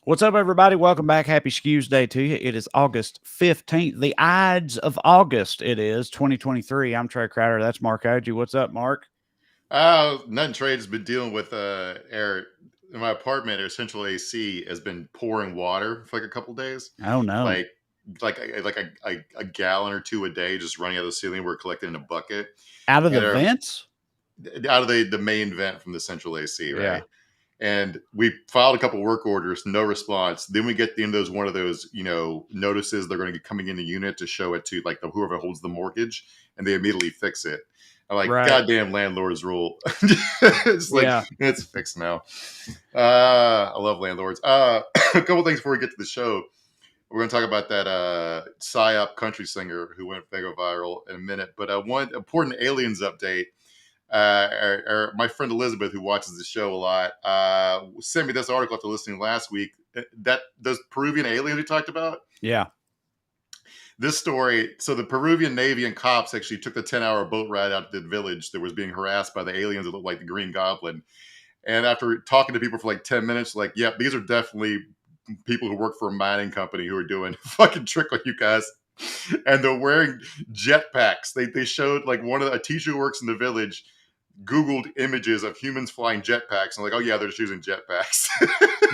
What's up, everybody? Welcome back. Happy Skews Day to you. It is August 15th, the Ides of August. It is 2023. I'm Trey Crowder. That's Mark Ogie. What's up, Mark? Nothing. Trade has been dealing with air in my apartment. Our central AC has been pouring water for like a couple days, Oh, no. like like a gallon or two a day, just running out of the ceiling. We're collecting in a bucket, Out of the and vents? out of the main vent from the central AC, Yeah. right? And we filed a couple work orders, no response. Then we get those one of those notices they're going to be coming in the unit to show it to like the whoever holds the mortgage, and they immediately fix it. I'm like, Right. goddamn landlords rule. It's like Yeah. it's fixed now. I love landlords. A couple things before we get to the show. We're going to talk about that psyop country singer who went mega viral in a minute. But one important aliens update. My friend Elizabeth, who watches the show a lot, sent me this article after listening last week. That those Peruvian aliens we talked about. Yeah. This story. So the Peruvian Navy and cops actually took the 10-hour boat ride out to the village that was being harassed by the aliens that looked like the Green Goblin. And after talking to people for like 10 minutes, like, yep, these are definitely people who work for a mining company who are doing a fucking trick on you guys. And they're wearing jetpacks. They showed like a teacher who works in the village Googled images of humans flying jetpacks and like, oh yeah, they're just using jetpacks.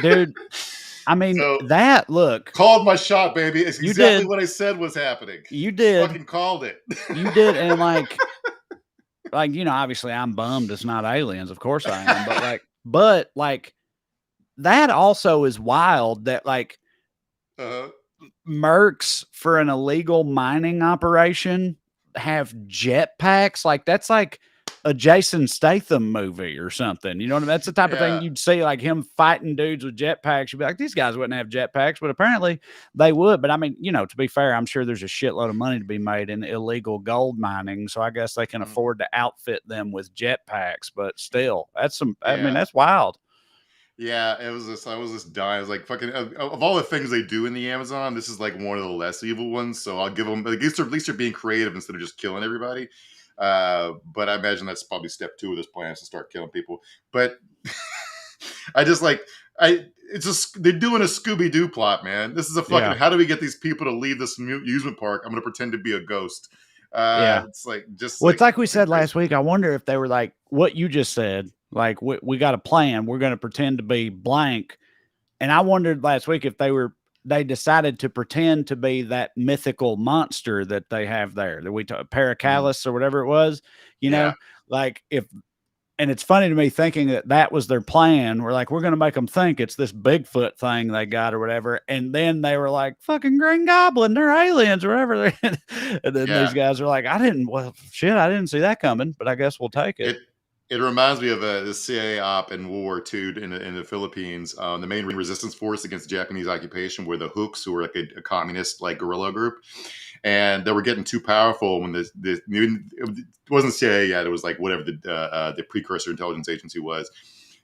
Dude, I mean, So look, called my shot, baby. It's you exactly did. what I said was happening. You did. Fucking called it. You did. And obviously I'm bummed it's not aliens. Of course I am. But that also is wild that Uh-huh. mercs for an illegal mining operation have jetpacks. Like that's like a Jason Statham movie or something. You know what I mean? That's the type of thing Yeah. you'd see, like him fighting dudes with jetpacks. You'd be like, these guys wouldn't have jetpacks, but apparently they would. But I mean, to be fair, I'm sure there's a shitload of money to be made in illegal gold mining. So I guess they can Mm. afford to outfit them with jetpacks. But still, I mean, Yeah. that's wild. Yeah, I was just dying. I was like, fucking, of all the things they do in the Amazon, this is like one of the less evil ones. So I'll give them, at least they're being creative instead of just killing everybody. But I imagine that's probably step 2 of this plan is to start killing people. But I just like, they're doing a Scooby Doo plot, man. This is a fucking, Yeah. how do we get these people to leave this amusement park? I'm going to pretend to be a ghost. Yeah. It's like, just Well, it's like, like we said last week. I wonder if they were like what you just said. Like we got a plan. We're going to pretend to be blank. And I wondered last week if they decided to pretend to be that mythical monster that they have there that we talk Paracalus or whatever it was. yeah. Like if. And it's funny to me thinking that was their plan. We're like, we're going to make them think it's this Bigfoot thing they got or whatever. And then they were like, fucking Green Goblin, they're aliens or whatever. And then Yeah. these guys are like, I didn't see that coming, but I guess we'll take it. It reminds me of the CIA op in World War II in the Philippines. The main resistance force against Japanese occupation were the Hooks, who were like a communist like guerrilla group, and they were getting too powerful when it wasn't CIA yet. It was like whatever the precursor intelligence agency was,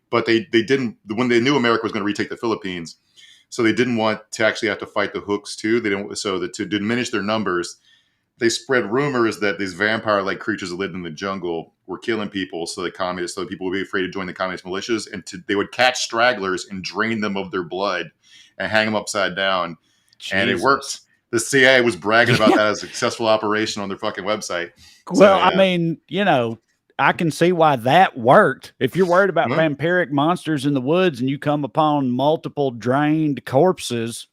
but they didn't when they knew America was going to retake the Philippines, so they didn't want to actually have to fight the Hooks too. They didn't so that to diminish their numbers. They spread rumors that these vampire-like creatures that lived in the jungle were killing people, so people would be afraid to join the communist militias, and they would catch stragglers and drain them of their blood and hang them upside down. Jesus. And it worked. The CIA was bragging about that as a successful operation on their fucking website. Well, I mean, I can see why that worked. If you're worried about vampiric monsters in the woods and you come upon multiple drained corpses,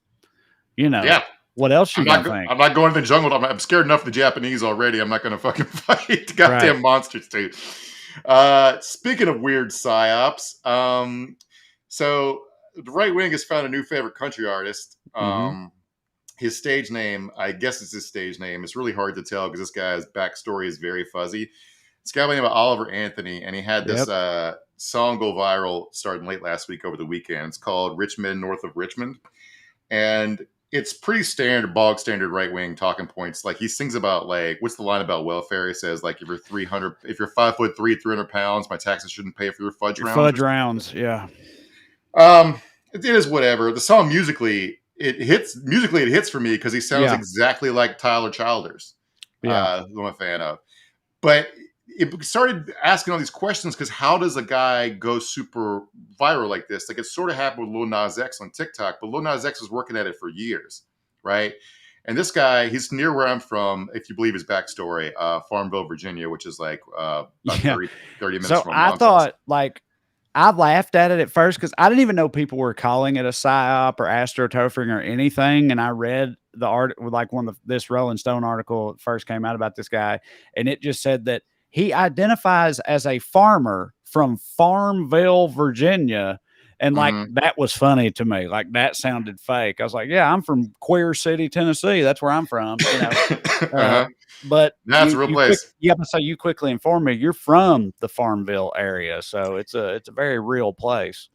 yeah. What else you gonna think? I'm not going to the jungle. I'm scared enough of the Japanese already. I'm not going to fucking fight goddamn monsters too. Speaking of weird psyops, so the right wing has found a new favorite country artist. His stage name, I guess it's his stage name. It's really hard to tell because this guy's backstory is very fuzzy. It's a guy by the name of Oliver Anthony, and he had this song go viral starting late last week over the weekend. It's called "Richmond North of Richmond," and it's pretty bog standard right wing talking points. Like he sings about like, what's the line about welfare? He says like, if you're 5'3", 300 pounds, my taxes shouldn't pay for your fudge rounds. Fudge rounds, yeah. It is whatever. The song musically it hits for me because he sounds exactly like Tyler Childers. Yeah, who I'm a fan of. But it started asking all these questions because how does a guy go super viral like this? Like it sort of happened with Lil Nas X on TikTok, but Lil Nas X was working at it for years, right? And this guy, he's near where I'm from, if you believe his backstory, Farmville, Virginia, which is like about Yeah. 30 minutes So from my I mom's house. thought like I laughed at it at first because I didn't even know people were calling it a psyop or astroturfing or anything. And I read the art, like this Rolling Stone article first came out about this guy, and it just said that he identifies as a farmer from Farmville, Virginia. And like Mhm. that was funny to me. Like that sounded fake. I was like, yeah, I'm from Queer City, Tennessee. That's where I'm from, you know. Uh, Uh-huh. but That's a real place. so you quickly informed me you're from the Farmville area, so it's a very real place.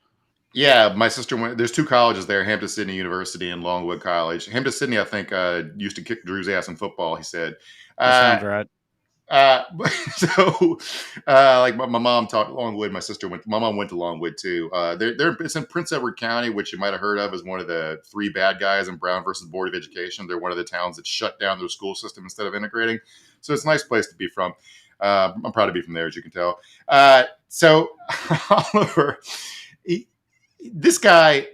Yeah, my sister went. There's two colleges there: Hampton Sydney University and Longwood College. Hampton Sydney, I think, used to kick Drew's ass in football. He said. That Uh, sounds right. uh, so, like my mom taught Longwood. My mom went to Longwood too. It's in Prince Edward County, which you might have heard of as one of the three bad guys in Brown versus Board of Education. They're one of the towns that shut down their school system instead of integrating. So it's a nice place to be from. I'm proud to be from there, as you can tell. So Oliver, this guy,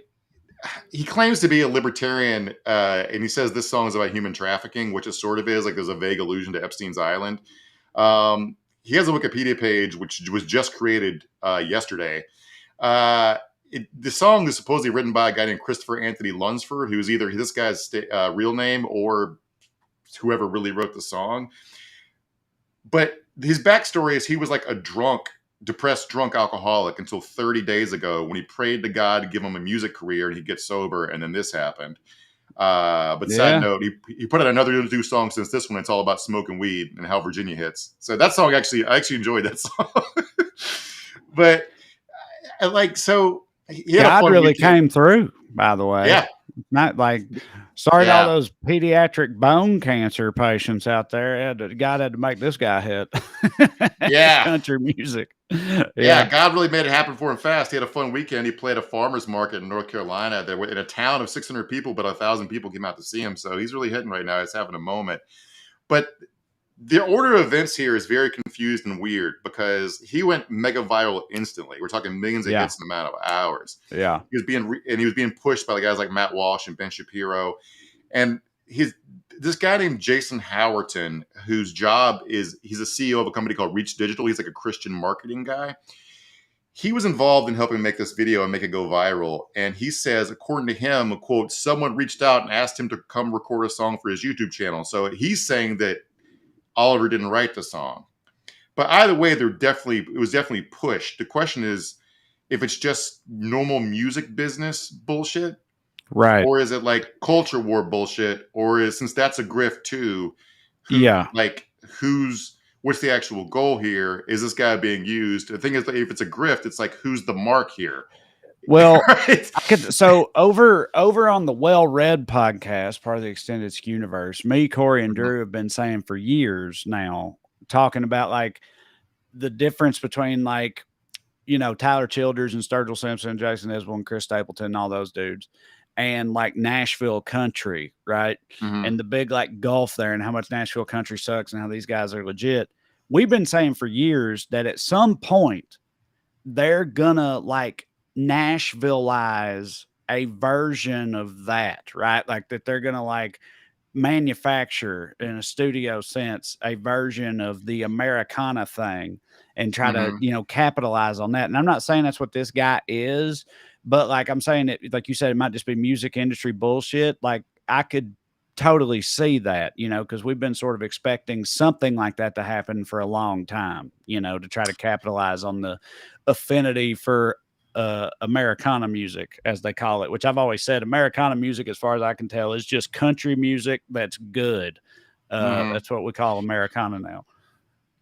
he claims to be a libertarian, and he says this song is about human trafficking, which it sort of is. Like there's a vague allusion to Epstein's Island. He has a Wikipedia page which was just created yesterday. The song is supposedly written by a guy named Christopher Anthony Lunsford, who's either this guy's real name or whoever really wrote the song. But his backstory is he was like a depressed drunk alcoholic until 30 days ago when he prayed to God to give him a music career and he'd get sober, and then this happened. But side Yeah. note, he put out another new song since this one. It's all about smoking weed and how Virginia hits. So that song I actually enjoyed that song. But he had a God fun really weekend. came through, by the way. Yeah. Not like sorry to all Yeah. those pediatric bone cancer patients out there. God had to make this guy hit. Yeah. Country music. Yeah, God really made it happen for him fast. He had a fun weekend. He played a farmer's market in North Carolina. There were in a town of 600 people, but 1,000 people came out to see him. So he's really hitting right now. He's having a moment. But the order of events here is very confused and weird because he went mega viral instantly. We're talking millions of hits in a matter of hours. Yeah. He was being pushed by the guys like Matt Walsh and Ben Shapiro. And this guy named Jason Howerton, whose job is he's a CEO of a company called Reach Digital. He's like a Christian marketing guy. He was involved in helping make this video and make it go viral. And he says, according to him, quote, someone reached out and asked him to come record a song for his YouTube channel. So he's saying that Oliver didn't write the song. But either way, it was definitely pushed. The question is if it's just normal music business bullshit, right? Or is it like culture war bullshit? Or since that's a grift too, what's the actual goal here? Is this guy being used? The thing is, if it's a grift, it's like, who's the mark here? Well, right? So over on the Well Read podcast, part of the Extended Skew universe, me, Corey, and Drew have been saying for years now, talking about like the difference between like, you know, Tyler Childers and Sturgill Simpson, Jason Isbell, and Chris Stapleton, and all those dudes, and like Nashville country, right? Mm-hmm. And the big like gulf there and how much Nashville country sucks and how these guys are legit. We've been saying for years that at some point they're gonna like Nashvilleize a version of that, right? Like that they're gonna like manufacture in a studio sense a version of the Americana thing and try to, you know, capitalize on that. And I'm not saying that's what this guy is, but like I'm saying it, like you said, it might just be music industry bullshit. Like I could totally see that, you know, because we've been sort of expecting something like that to happen for a long time, you know, to try to capitalize on the affinity for Americana music, as they call it, which I've always said Americana music, as far as I can tell, is just country music that's good. That's what we call Americana now.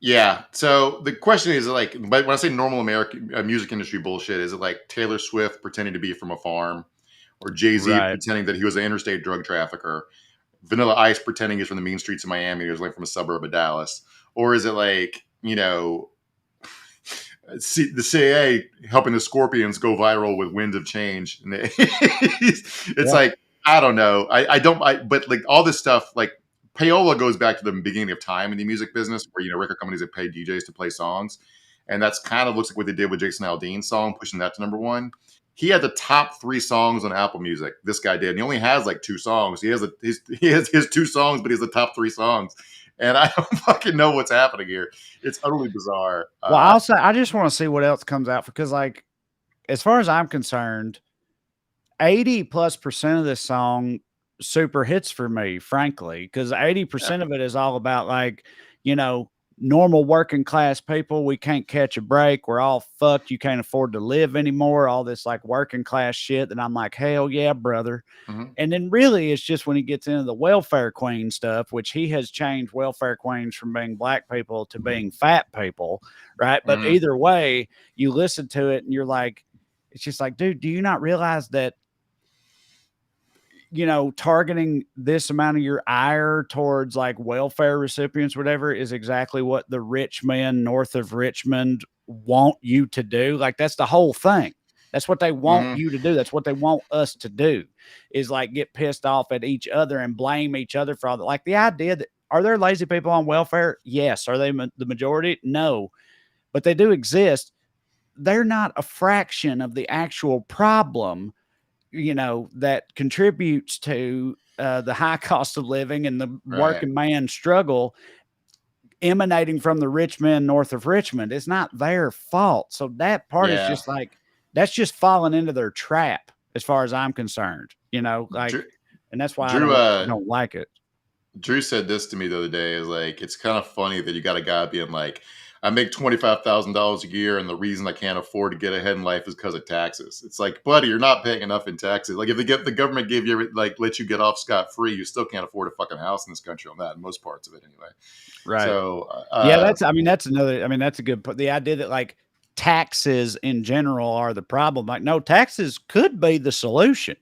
Yeah. So the question is like, when I say normal American music industry bullshit, is it like Taylor Swift pretending to be from a farm, or Jay-Z pretending that he was an interstate drug trafficker, Vanilla Ice pretending he's from the mean streets of Miami, or is like from a suburb of Dallas, or is it like, you know, the CIA helping the Scorpions go viral with Winds of Change? And it's like, I don't know. But like all this stuff, like payola goes back to the beginning of time in the music business, where record companies have paid DJs to play songs, and that's kind of looks like what they did with Jason Aldean's song, pushing that to number one. He had the top 3 songs on Apple Music. This guy did. And he only has like 2 songs. He has his 2 songs, but he has the top 3 songs. And I don't fucking know what's happening here. It's utterly bizarre. Well, I'll say I just want to see what else comes out, because like, as far as I'm concerned, 80+% of this song super hits for me, frankly, because 80% of it is all about like, normal working class people. We can't catch a break. We're all fucked. You can't afford to live anymore. All this like working class shit that I'm like, hell yeah, brother. Mm-hmm. And then really it's just when he gets into the welfare queen stuff, which he has changed welfare queens from being black people to being fat people. Right. But either way, you listen to it and you're like, it's just like, dude, do you not realize that, targeting this amount of your ire towards like welfare recipients, whatever, is exactly what the rich men north of Richmond want you to do. Like, that's the whole thing. That's what they want you to do. That's what they want us to do, is like get pissed off at each other and blame each other for all that. Like, the idea that, are there lazy people on welfare? Yes. Are they the majority? No, but they do exist. They're not a fraction of the actual problem, that contributes to the high cost of living and the working man struggle emanating from the rich men north of Richmond. It's not their fault. So that part is just like, that's just falling into their trap as far as I'm concerned, like, Drew, and that's why Drew, I don't like it. Drew said this to me the other day, is like, it's kind of funny that you got a guy being like, I make $25,000 a year, and the reason I can't afford to get ahead in life is because of taxes. It's like, buddy, you're not paying enough in taxes. Like, if the government gave you, like, let you get off scot-free, you still can't afford a fucking house in this country on that, in most parts of it anyway. Right. So, that's a good point. The idea that like taxes in general are the problem. Like, no, taxes could be the solution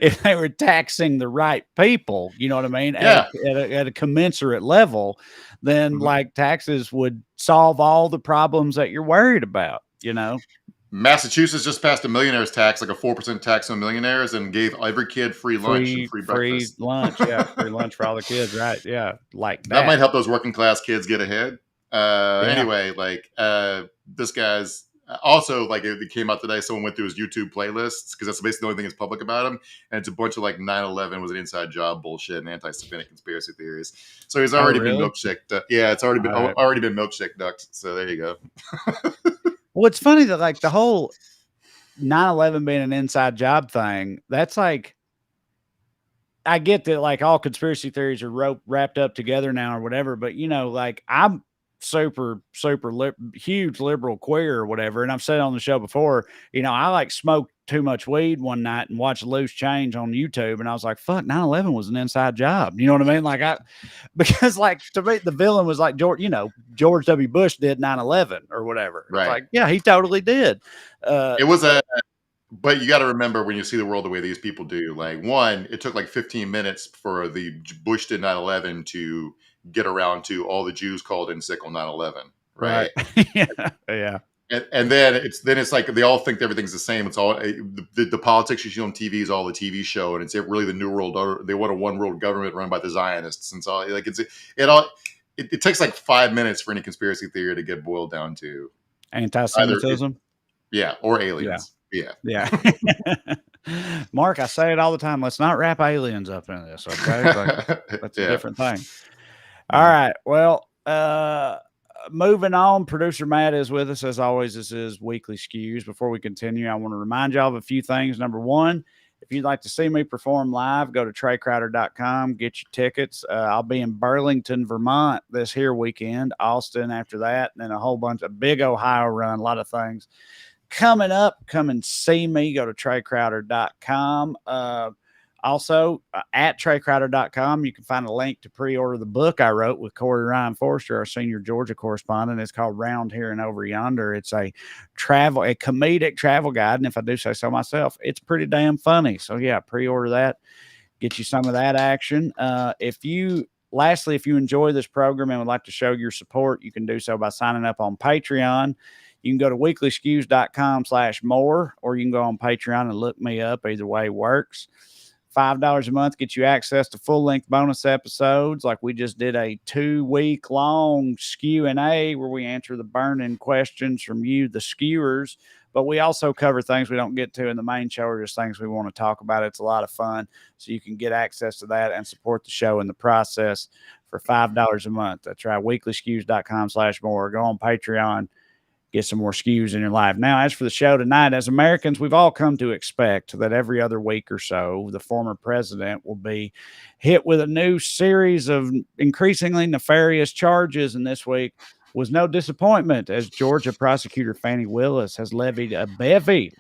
if they were taxing the right people. You know what I mean? Yeah. At a commensurate level, then like taxes would solve all the problems that you're worried about, Massachusetts just passed a millionaire's tax, like a 4% tax on millionaires, and gave every kid free lunch and free breakfast. Free lunch, yeah, free lunch for all the kids, right? Yeah, like that might help those working class kids get ahead. Anyway, like this guy's also, like, it came out today. Someone went through his YouTube playlists, because that's basically the only thing that's public about him, and it's a bunch of like 9/11 was an inside job bullshit and anti-Semitic conspiracy theories. So he's already been milkshaked. Yeah, it's already been milkshake ducked. So there you go. Well, it's funny that like the whole 9/11 being an inside job thing, that's like, I get that like all conspiracy theories are wrapped up together now or whatever, but like, I'm super huge liberal queer or whatever, and I've said on the show before, I like smoked too much weed one night and watched Loose Change on YouTube, and I was like, fuck, 9/11 was an inside job. You know what I mean? Like, because like, to me, the villain was like George W. Bush did 9/11 or whatever. Right. It's like, yeah, he totally did. It was but you got to remember, when you see the world the way these people do, like, one, it took like 15 minutes for the Bush did 9/11 to get around to all the Jews called in sick on 9/11, right? Yeah. And then it's like they all think everything's the same. It's all the politics you see on TV is all the TV show, and it's really the new world order. They want a one world government run by the Zionists, and so like it takes like 5 minutes for any conspiracy theory to get boiled down to anti-Semitism, or aliens. Yeah. Mark, I say it all the time. Let's not wrap aliens up in this, okay? That's a different thing. All right. Well, moving on, producer Matt is with us as always. This is Weekly Skews. Before we continue, I want to remind y'all of a few things. Number one, if you'd like to see me perform live, go to TreyCrowder.com, get your tickets. I'll be in Burlington, Vermont this here weekend, Austin after that, and then a whole bunch of big Ohio run, a lot of things coming up. Come and see me. Go to TreyCrowder.com. Also, at TreyCrowder.com, you can find a link to pre-order the book I wrote with Corey Ryan Forster, our senior Georgia correspondent. It's called Round Here and Over Yonder. It's a comedic travel guide, and if I do say so myself, it's pretty damn funny. So yeah, pre-order that. Get you some of that action. Lastly, if you enjoy this program and would like to show your support, you can do so by signing up on Patreon. You can go to weeklyskews.com/more, or you can go on Patreon and look me up. Either way works. $5 a month gets you access to full-length bonus episodes. Like we just did a 2-week-long Q&A where we answer the burning questions from you, the skewers. But we also cover things we don't get to in the main show or just things we want to talk about. It's a lot of fun. So you can get access to that and support the show in the process for $5 a month. That's right. weeklyskews.com/more. Go on Patreon. Get some more skews in your life. Now, as for the show tonight, as Americans, we've all come to expect that every other week or so, the former president will be hit with a new series of increasingly nefarious charges. And this week was no disappointment, as Georgia prosecutor Fani Willis has levied a bevy,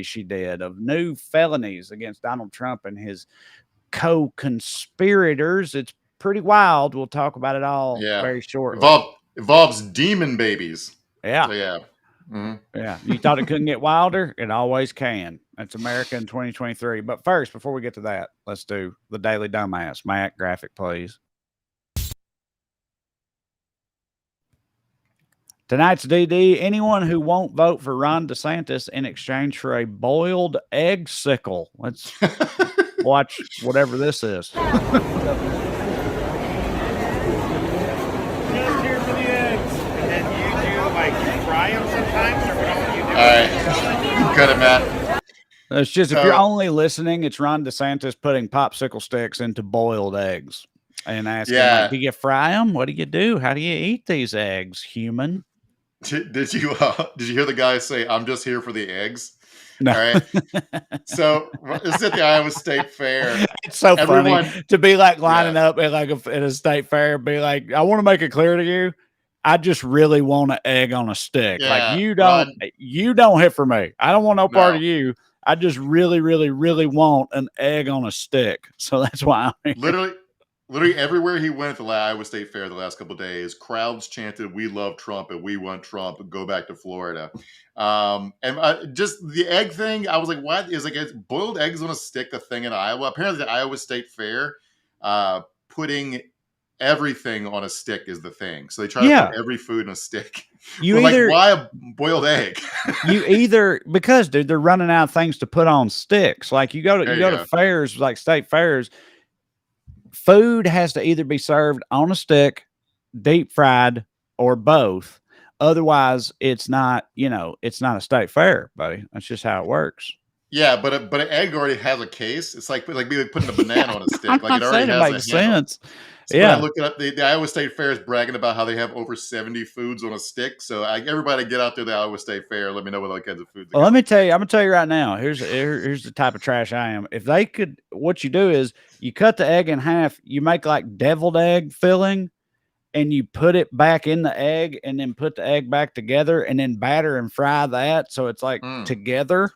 she did, of new felonies against Donald Trump and his co-conspirators. It's pretty wild. We'll talk about it all very shortly. Involves demon babies. Yeah. So, yeah. Mm-hmm. Yeah. You thought it couldn't get wilder? It always can. That's America in 2023. But first, before we get to that, let's do the Daily Dumbass. Matt, graphic, please. Tonight's DD, anyone who won't vote for Ron DeSantis in exchange for a boiled egg sickle. Let's watch whatever this is. Fry them sometimes, or what do you do? All right. Cut it, Matt. It's just, if you're only listening, it's Ron DeSantis putting popsicle sticks into boiled eggs and asking, like, do you fry them? What do you do? How do you eat these eggs, human? Did you hear the guy say, "I'm just here for the eggs"? No. All right. So this is at the Iowa State Fair. It's so funny to be like lining up at like at a state fair, be like, I want to make it clear to you, I just really want an egg on a stick. Yeah, like you don't hit for me. I don't want no part of you. I just really, really, really want an egg on a stick. So that's why I'm here. Literally everywhere he went at the Iowa State Fair the last couple of days, crowds chanted, "We love Trump and we want Trump. Go back to Florida." Just the egg thing, I was like, "What is is boiled eggs on a stick a thing in Iowa?" Apparently, the Iowa State Fair, putting everything on a stick is the thing. So they try to put every food in a stick. Why a boiled egg? Because dude, they're running out of things to put on sticks. Like you go to fairs, like state fairs. Food has to either be served on a stick, deep fried, or both. Otherwise, it's not a state fair, buddy. That's just how it works. Yeah, but an egg already has a case. It's like putting a banana on a stick. Like it already has makes sense. So when I looked it up, the Iowa State Fair is bragging about how they have over 70 foods on a stick. So everybody get out there to the Iowa State Fair. Let me know what other kinds of foods. Well, let me tell you. I'm gonna tell you right now. Here's the type of trash I am. If they could, what you do is you cut the egg in half. You make like deviled egg filling, and you put it back in the egg, and then put the egg back together, and then batter and fry that so it's like together.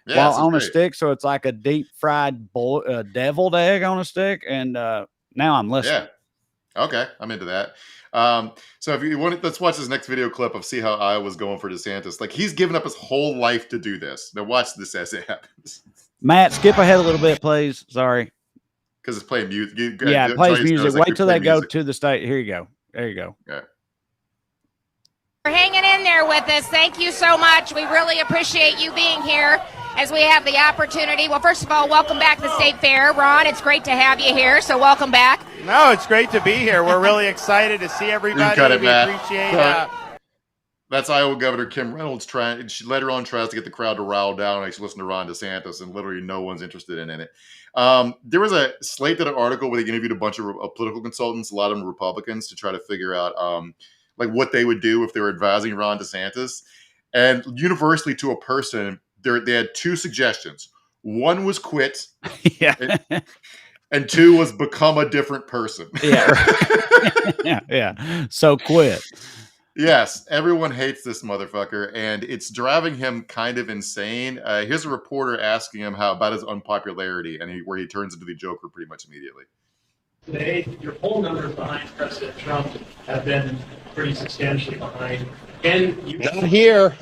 While on a stick, so it's like a deep fried deviled egg on a stick. And now I'm listening. Yeah. Okay, I'm into that. So if you want, let's watch this next video clip of see how Iowa's going for DeSantis. Like he's given up his whole life to do this. Now watch this as it happens. Matt, skip ahead a little bit, please. Sorry. Because it's playing music. It plays music. Wait till they go to the state. Here you go. There you go. Okay. For hanging in there with us. Thank you so much. We really appreciate you being here as we have the opportunity. Well, first of all, welcome back to the State Fair. Ron, it's great to have you here, so welcome back. No, it's great to be here. We're really excited to see everybody. We appreciate That's Iowa Governor Kim Reynolds she later on tries to get the crowd to rile down and actually listen to Ron DeSantis, and literally no one's interested in it. There was a Slate did an article where they interviewed a bunch of political consultants, a lot of them Republicans, to try to figure out like what they would do if they were advising Ron DeSantis. And universally to a person, they had two suggestions. One was quit. And two was become a different person. Yeah. So quit. Yes, everyone hates this motherfucker, and it's driving him kind of insane. Here's a reporter asking him about his unpopularity, and where he turns into the Joker pretty much immediately. Today, your poll numbers behind President Trump have been pretty substantially behind. And you not here.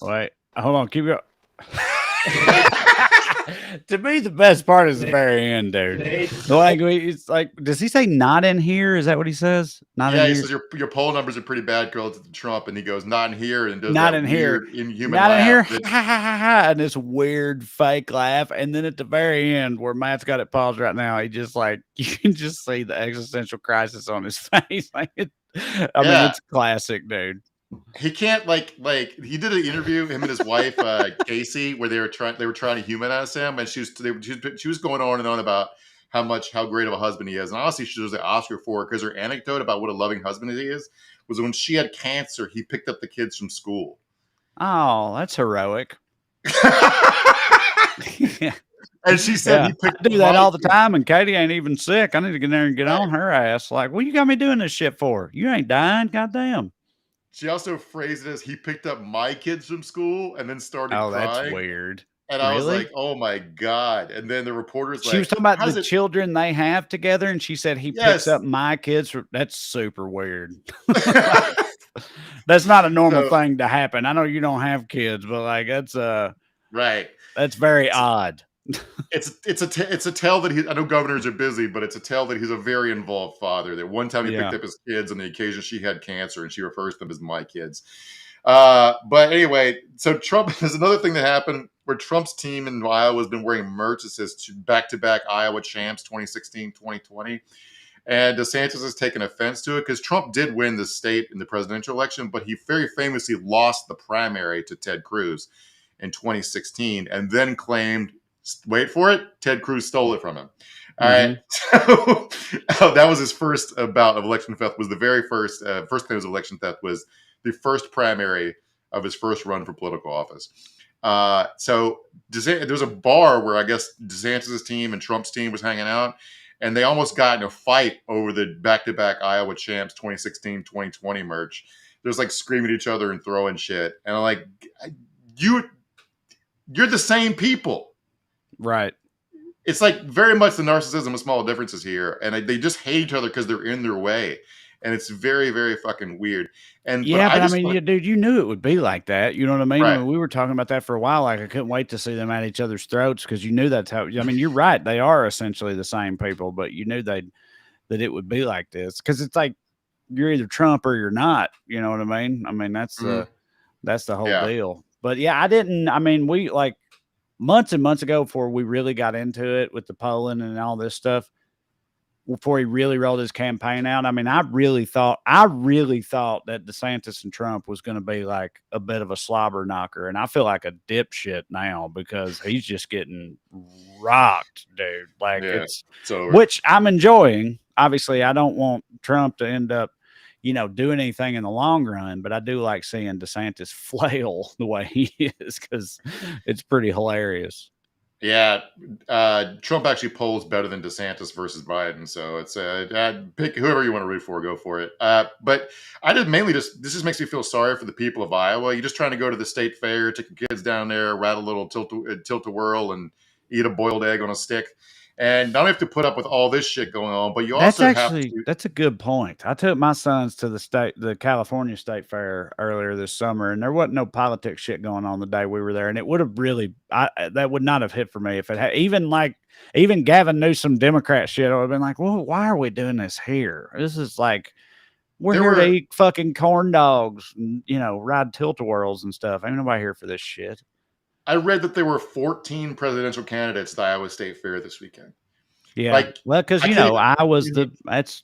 Wait. Hold on. Keep going. To me, the best part is the very end, dude. Like, it's like, does he say not in here? Is that what he says? Not in Yeah, here. he says your poll numbers are pretty bad relative to Trump, and he goes not in here and does Not that in here. weird inhuman Not in here. laugh. Ha, ha, ha, ha, and this weird fake laugh. And then at the very end, where Matt's got it paused right now, he just like, you can just see the existential crisis on his face. Like mean, it's classic, dude. He can't like he did an interview, him and his wife Casey, where they were trying to humanize him, and she was going on and on about how great of a husband he is, and honestly, she was the Oscar for it, because her anecdote about what a loving husband he is was when she had cancer, he picked up the kids from school. Oh, that's heroic. Yeah. And she said, I do that all the time, and Katie ain't even sick. I need to get there and get on her ass. Like, what you got me doing this shit for? You ain't dying, goddamn. She also phrased it as, he picked up my kids from school and then started crying. That's weird. And I was like, oh my God. And then the reporter's she was talking about the children they have together, and she said he picks up my kids. That's super weird. That's not a normal thing to happen. I know you don't have kids, but like that's right. That's very odd. It's a tell that I know governors are busy, but it's a tell that he's a very involved father. That one time he picked up his kids on the occasion she had cancer, and she refers to them as my kids. But anyway, so Trump, there's another thing that happened where Trump's team in Iowa has been wearing merch that says back-to-back Iowa champs 2016, 2020. And DeSantis has taken offense to it, because Trump did win the state in the presidential election, but he very famously lost the primary to Ted Cruz in 2016, and then claimed, wait for it, Ted Cruz stole it from him. All right. So that was his first bout of election theft. Was the very first claim of election theft was the first primary of his first run for political office. So there was a bar where I guess DeSantis' team and Trump's team was hanging out, and they almost got in a fight over the back-to-back Iowa champs 2016-2020 merch. There's like screaming at each other and throwing shit. And I'm like, you're the same people. Right. It's like very much the narcissism of small differences here. And they just hate each other because they're in their way. And it's very, very fucking weird. And yeah, but I mean, dude, you knew it would be like that. You know what I mean? Right. I mean, we were talking about that for a while. Like, I couldn't wait to see them at each other's throats, because you knew that's how. I mean, you're right; they are essentially the same people, but you knew that it would be like this, because it's like you're either Trump or you're not. You know what I mean? I mean, that's the whole deal. But yeah, I didn't. I mean, we like months and months ago, before we really got into it with the polling and all this stuff, before he really rolled his campaign out. I mean, I really thought that DeSantis and Trump was going to be like a bit of a slobber knocker. And I feel like a dipshit now, because he's just getting rocked, dude. Like it's over. Which I'm enjoying. Obviously, I don't want Trump to end up, doing anything in the long run, but I do like seeing DeSantis flail the way he is, because it's pretty hilarious. Yeah, Trump actually polls better than DeSantis versus Biden, so it's pick whoever you want to root for, go for it. But I did this just makes me feel sorry for the people of Iowa. You're just trying to go to the state fair, take your kids down there, rattle a little tilt-a-whirl, and eat a boiled egg on a stick. And not only have to put up with all this shit going on, but you also have to. That's a good point. I took my sons to the California State Fair earlier this summer, and there wasn't no politics shit going on the day we were there. And it would have really, that would not have hit for me if it had. Even Gavin Newsom Democrat shit, I would have been like, well, why are we doing this here? This is like, we're here to eat fucking corn dogs and, ride tilt-a-whirls and stuff. Ain't nobody here for this shit. I read that there were 14 presidential candidates at the Iowa State Fair this weekend. Yeah, because I was right.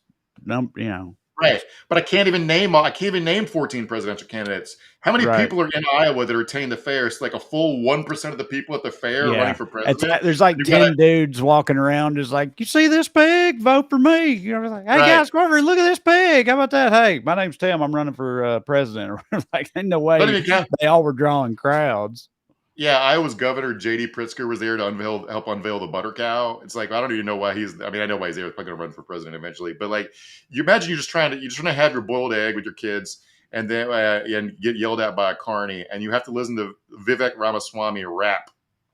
But I can't even name 14 presidential candidates. How many people are in Iowa that are attending the fair? It's like a full 1% of the people at the fair running for president. There's like 10 dudes walking around, just like, you see this pig? Vote for me. Like, hey guys, go over and look at this pig. How about that? Hey, my name's Tim. I'm running for president. Like, ain't no way they all were drawing crowds. Yeah, Iowa's governor, J.D. Pritzker, was there to help unveil the butter cow. It's like, I don't even know why I know why he's there. He's probably going to run for president eventually. But like, you imagine you're just trying to have your boiled egg with your kids, and then and get yelled at by a carny, and you have to listen to Vivek Ramaswamy rap.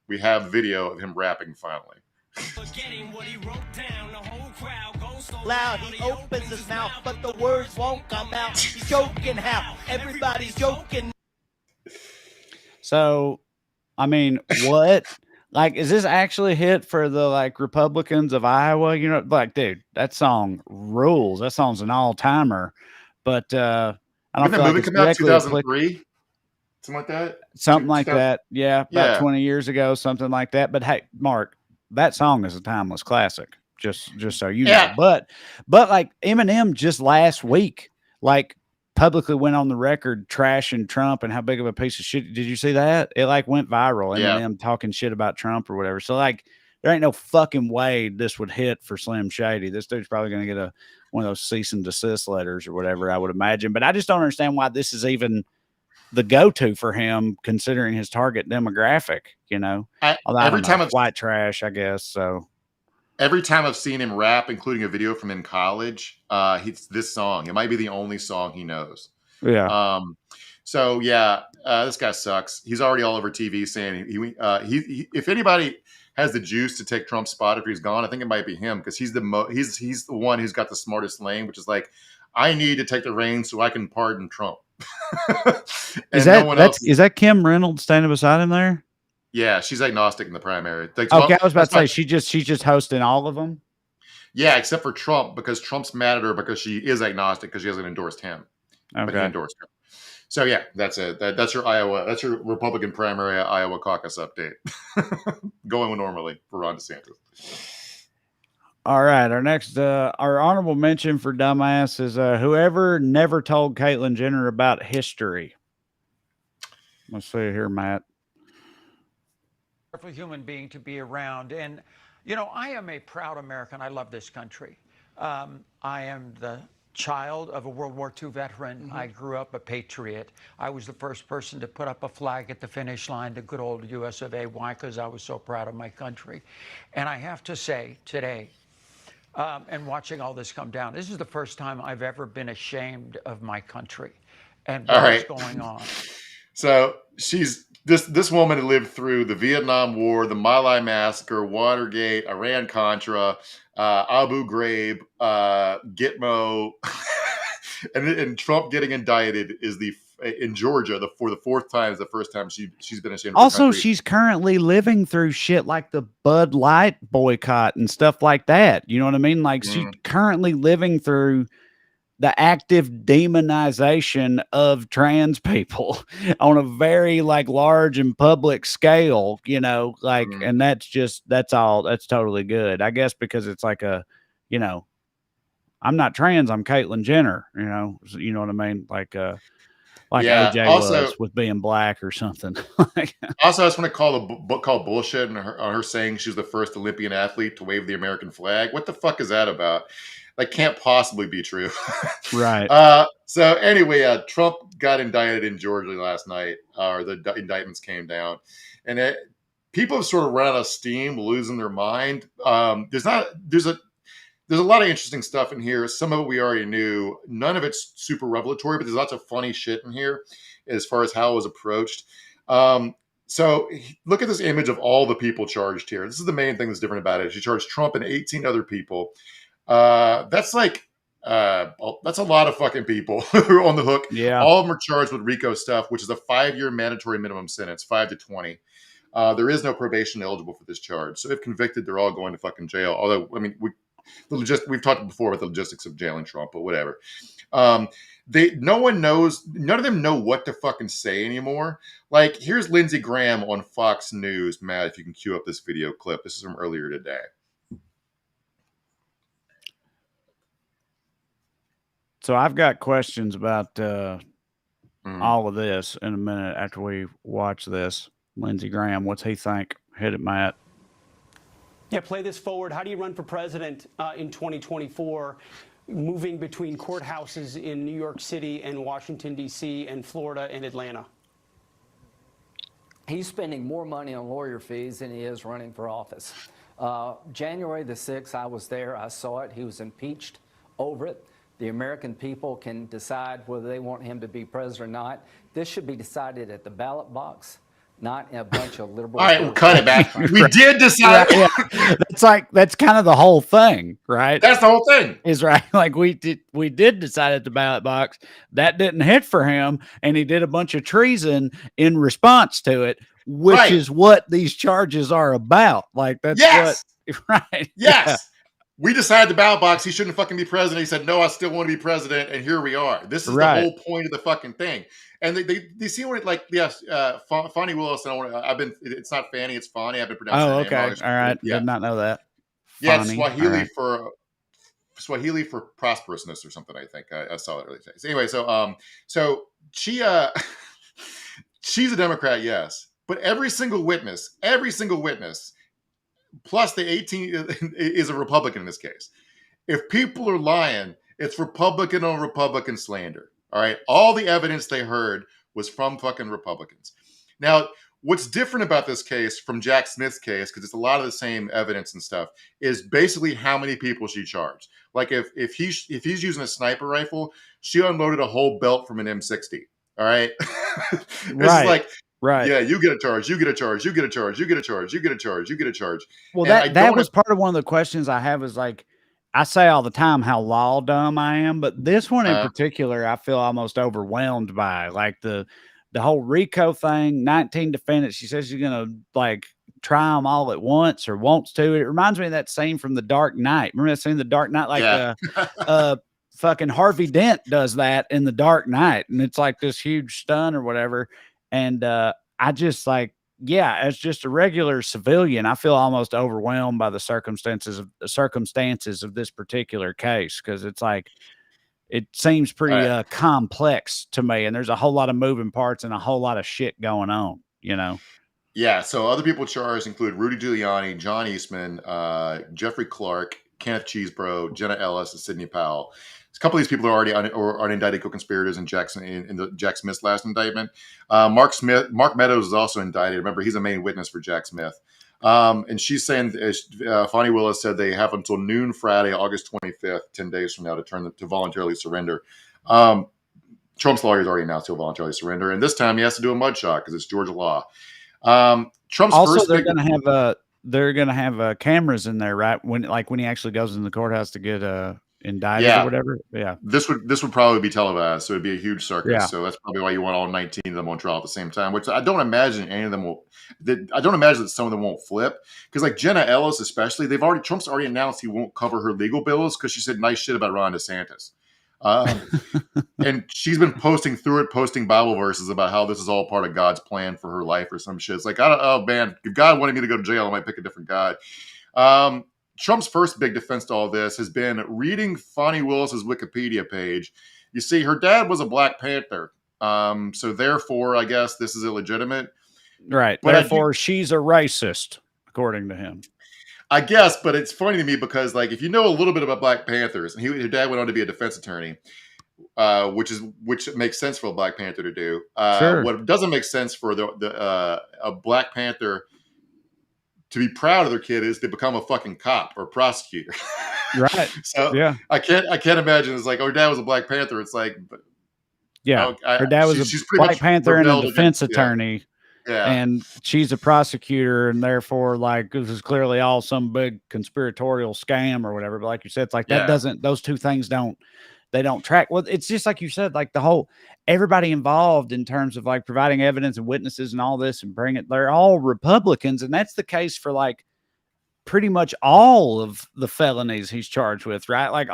We have video of him rapping finally. Loud, he opens his mouth, but the words won't come out. He's joking how everybody's joking. So, I mean, what? like, is this actually a hit for the like Republicans of Iowa? You know, like, dude, that song rules. That song's an all timer. But I don't Didn't the feel like movie it's come out directly 2003? Something like that? something like 2000 that. Yeah, about Yeah. 20 years ago, something like that. But hey, Mark, that song is a timeless classic. Just so you know. Yeah. But like Eminem just last week, like publicly went on the record trashing Trump and how big of a piece of shit. Did you see that? It like went viral. Yeah. Eminem talking shit about Trump or whatever. So like there ain't no fucking way this would hit for Slim Shady. This dude's probably going to get one of those cease and desist letters or whatever, I would imagine. But I just don't understand why this is even the go-to for him, considering his target demographic, you know. Every time it's white trash, I guess. So every time I've seen him rap, including a video from in college, it's this song. It might be the only song he knows. yeah. So yeah, this guy sucks. He's already all over TV saying he if anybody has the juice to take Trump's spot after he's gone, I think it might be him, because he's the one who's got the smartest lane, which is like, I need to take the reins so I can pardon Trump. Is that Kim Reynolds standing beside him there? Yeah, she's agnostic in the primary. Okay, I was about to say she's just hosting all of them. Yeah, except for Trump, because Trump's mad at her because she is agnostic because she hasn't endorsed him. But he endorsed her. So yeah, that's it. That's your Iowa. That's your Republican primary Iowa caucus update. Going normally for Ron DeSantis. All right, our next, our honorable mention for dumbass is whoever never told Caitlyn Jenner about history. Let's see here, Matt. Wonderful human being to be around, and you know, I am a proud American. I love this country. I am the child of a World War II veteran. I grew up a patriot. I was the first person to put up a flag at the finish line, the good old US of A. Why? Because I was so proud of my country. And I have to say today, and watching all this come down, this is the first time I've ever been ashamed of my country and what's going on. So she's this woman had lived through the Vietnam War, the My Lai massacre, Watergate, Iran-Contra, Abu Ghraib, Gitmo, and Trump getting indicted is in Georgia for the fourth time is the first time she's been ashamed. Also, she's currently living through shit like the Bud Light boycott and stuff like that. You know what I mean? Like she's currently living through the active demonization of trans people on a very like large and public scale, you know, like, and that's totally good. I guess because it's like you know, I'm not trans, I'm Caitlyn Jenner, you know what I mean? Like OJ was with being black or something. Also, I just want to call the book called bullshit on her saying she was the first Olympian athlete to wave the American flag. What the fuck is that about? That can't possibly be true. Right. So anyway, Trump got indicted in Georgia last night, or the indictments came down, and people have sort of run out of steam, losing their mind. There's a lot of interesting stuff in here. Some of it we already knew. None of it's super revelatory, but there's lots of funny shit in here as far as how it was approached. So look at this image of all the people charged here. This is the main thing that's different about it. She charged Trump and 18 other people. That's a lot of fucking people who are on the hook. Yeah. All of them are charged with RICO stuff, which is a 5-year mandatory minimum sentence, 5 to 20. There is no probation eligible for this charge. So if convicted, they're all going to fucking jail. Although, I mean, we've talked before about the logistics of jailing Trump, but whatever. No one knows. None of them know what to fucking say anymore. Like, here's Lindsey Graham on Fox News. Matt, if you can cue up this video clip. This is from earlier today. So I've got questions about all of this in a minute after we watch this. Lindsey Graham, what's he think? Hit it, Matt. Yeah, play this forward. How do you run for president in 2024, moving between courthouses in New York City and Washington, D.C., and Florida and Atlanta? He's spending more money on lawyer fees than he is running for office. January the 6th, I was there. I saw it. He was impeached over it. The American people can decide whether they want him to be president or not. This should be decided at the ballot box, not in a bunch of liberal. All right, we'll cut it back. We did decide. Yeah. That's kind of the whole thing, right? That's the whole thing. Is right. Like we did decide at the ballot box. That didn't hit for him, and he did a bunch of treason in response to it. which Right. is what these charges are about. Like that's Yes. what, right? Yes. Yeah. We decided the ballot box. He shouldn't fucking be president. He said, no, I still want to be president. And here we are. This is the Right. whole point of the fucking thing. And they see what it like, yes, Fonnie Willis. It's not Fanny, it's Fonnie. I've been pronouncing Oh, her name okay. All right. Yeah. Did not know that. Yeah, Fonnie. it's Swahili for prosperousness or something. I think I saw it earlier today. So anyway, so she she's a Democrat, yes, but every single witness, plus the 18 is a Republican in this case. If people are lying, it's Republican on Republican slander. All right, all the evidence they heard was from fucking Republicans. Now, what's different about this case from Jack Smith's case, because it's a lot of the same evidence and stuff, is basically how many people she charged. Like if he's using a sniper rifle, she unloaded a whole belt from an M60. All right, it's like, right, yeah, you get a charge, you get a charge, you get a charge, you get a charge, you get a charge, you get a charge. Well, that was part of one of the questions I have is like, I say all the time how law dumb I am, but this one in particular, I feel almost overwhelmed by. Like the whole RICO thing, 19 defendants. She says she's gonna like try them all at once or wants to. It reminds me of that scene from The Dark Knight. Remember that scene, The Dark Knight? Like fucking Harvey Dent does that in The Dark Knight, and it's like this huge stun or whatever. And I just like, yeah, as just a regular civilian, I feel almost overwhelmed by the circumstances of this particular case, because it's like it seems pretty complex to me, and there's a whole lot of moving parts and a whole lot of shit going on, you know. Yeah. So other people charged include Rudy Giuliani, John Eastman, Jeffrey Clark, Kenneth Chesebro, Jenna Ellis, and Sidney Powell. A couple of these people are already unindicted co-conspirators in Jack Smith's last indictment. Mark Meadows is also indicted. Remember, he's a main witness for Jack Smith. And she's saying, Fonnie Willis said they have until noon Friday, August 25th, 10 days from now, to voluntarily surrender. Trump's lawyers already announced he'll voluntarily surrender, and this time he has to do a mugshot because it's Georgia law. Trump's also first they're going to have cameras in there, right? When he actually goes in the courthouse to get indicted or whatever. Yeah. This would probably be televised, so it'd be a huge circus. Yeah. So that's probably why you want all 19 of them on trial at the same time, which I don't imagine any of them will. I don't imagine that some of them won't flip, because like Jenna Ellis, especially, Trump's already announced he won't cover her legal bills because she said nice shit about Ron DeSantis. And she's been posting Bible verses about how this is all part of God's plan for her life or some shit. It's like, oh man, if God wanted me to go to jail, I might pick a different God. Trump's first big defense to all this has been reading Fonnie Willis's Wikipedia page. You see, her dad was a Black Panther. So therefore, I guess this is illegitimate. Right. But therefore, she's a racist, according to him. I guess, but it's funny to me because, like, if you know a little bit about Black Panthers, and her dad went on to be a defense attorney, which makes sense for a Black Panther to do. Sure. What doesn't make sense for a Black Panther to be proud of their kid is they become a fucking cop or prosecutor. Right. So yeah, I can't imagine. It's like, oh, her dad was a Black Panther. It's like, yeah, her dad was a Black Panther and a defense attorney. Yeah. And she's a prosecutor, and therefore, like, this is clearly all some big conspiratorial scam or whatever. But like you said, it's like those two things don't track. Well, it's just like you said, like everybody involved in terms of like providing evidence and witnesses and all this and they're all Republicans. And that's the case for like pretty much all of the felonies he's charged with, right? Like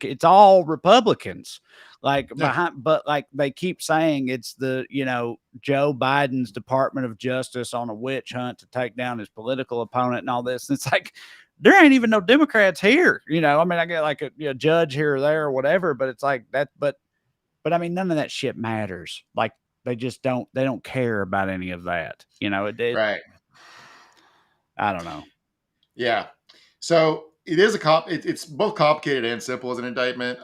it's all Republicans. Like but like they keep saying it's the, Joe Biden's Department of Justice on a witch hunt to take down his political opponent and all this. And it's like, there ain't even no Democrats here. I mean, I get like a judge here or there or whatever, but it's like that. But I mean, none of that shit matters. Like they don't care about any of that. Right. I don't know. Yeah. So it is it's both complicated and simple as an indictment.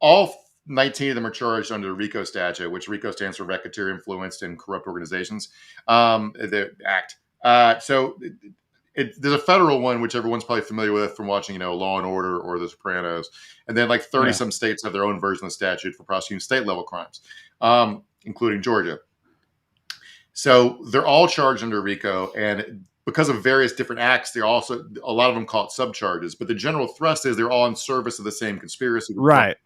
All 19 of them are charged under the RICO statute, which RICO stands for Racketeer Influenced and Corrupt Organizations, the act. So there's a federal one, which everyone's probably familiar with from watching, Law and Order or The Sopranos. And then like 30 some states have their own version of the statute for prosecuting state level crimes, including Georgia. So they're all charged under RICO, and because of various different acts, they're also, a lot of them call it subcharges, but the general thrust is they're all in service of the same conspiracy. Right.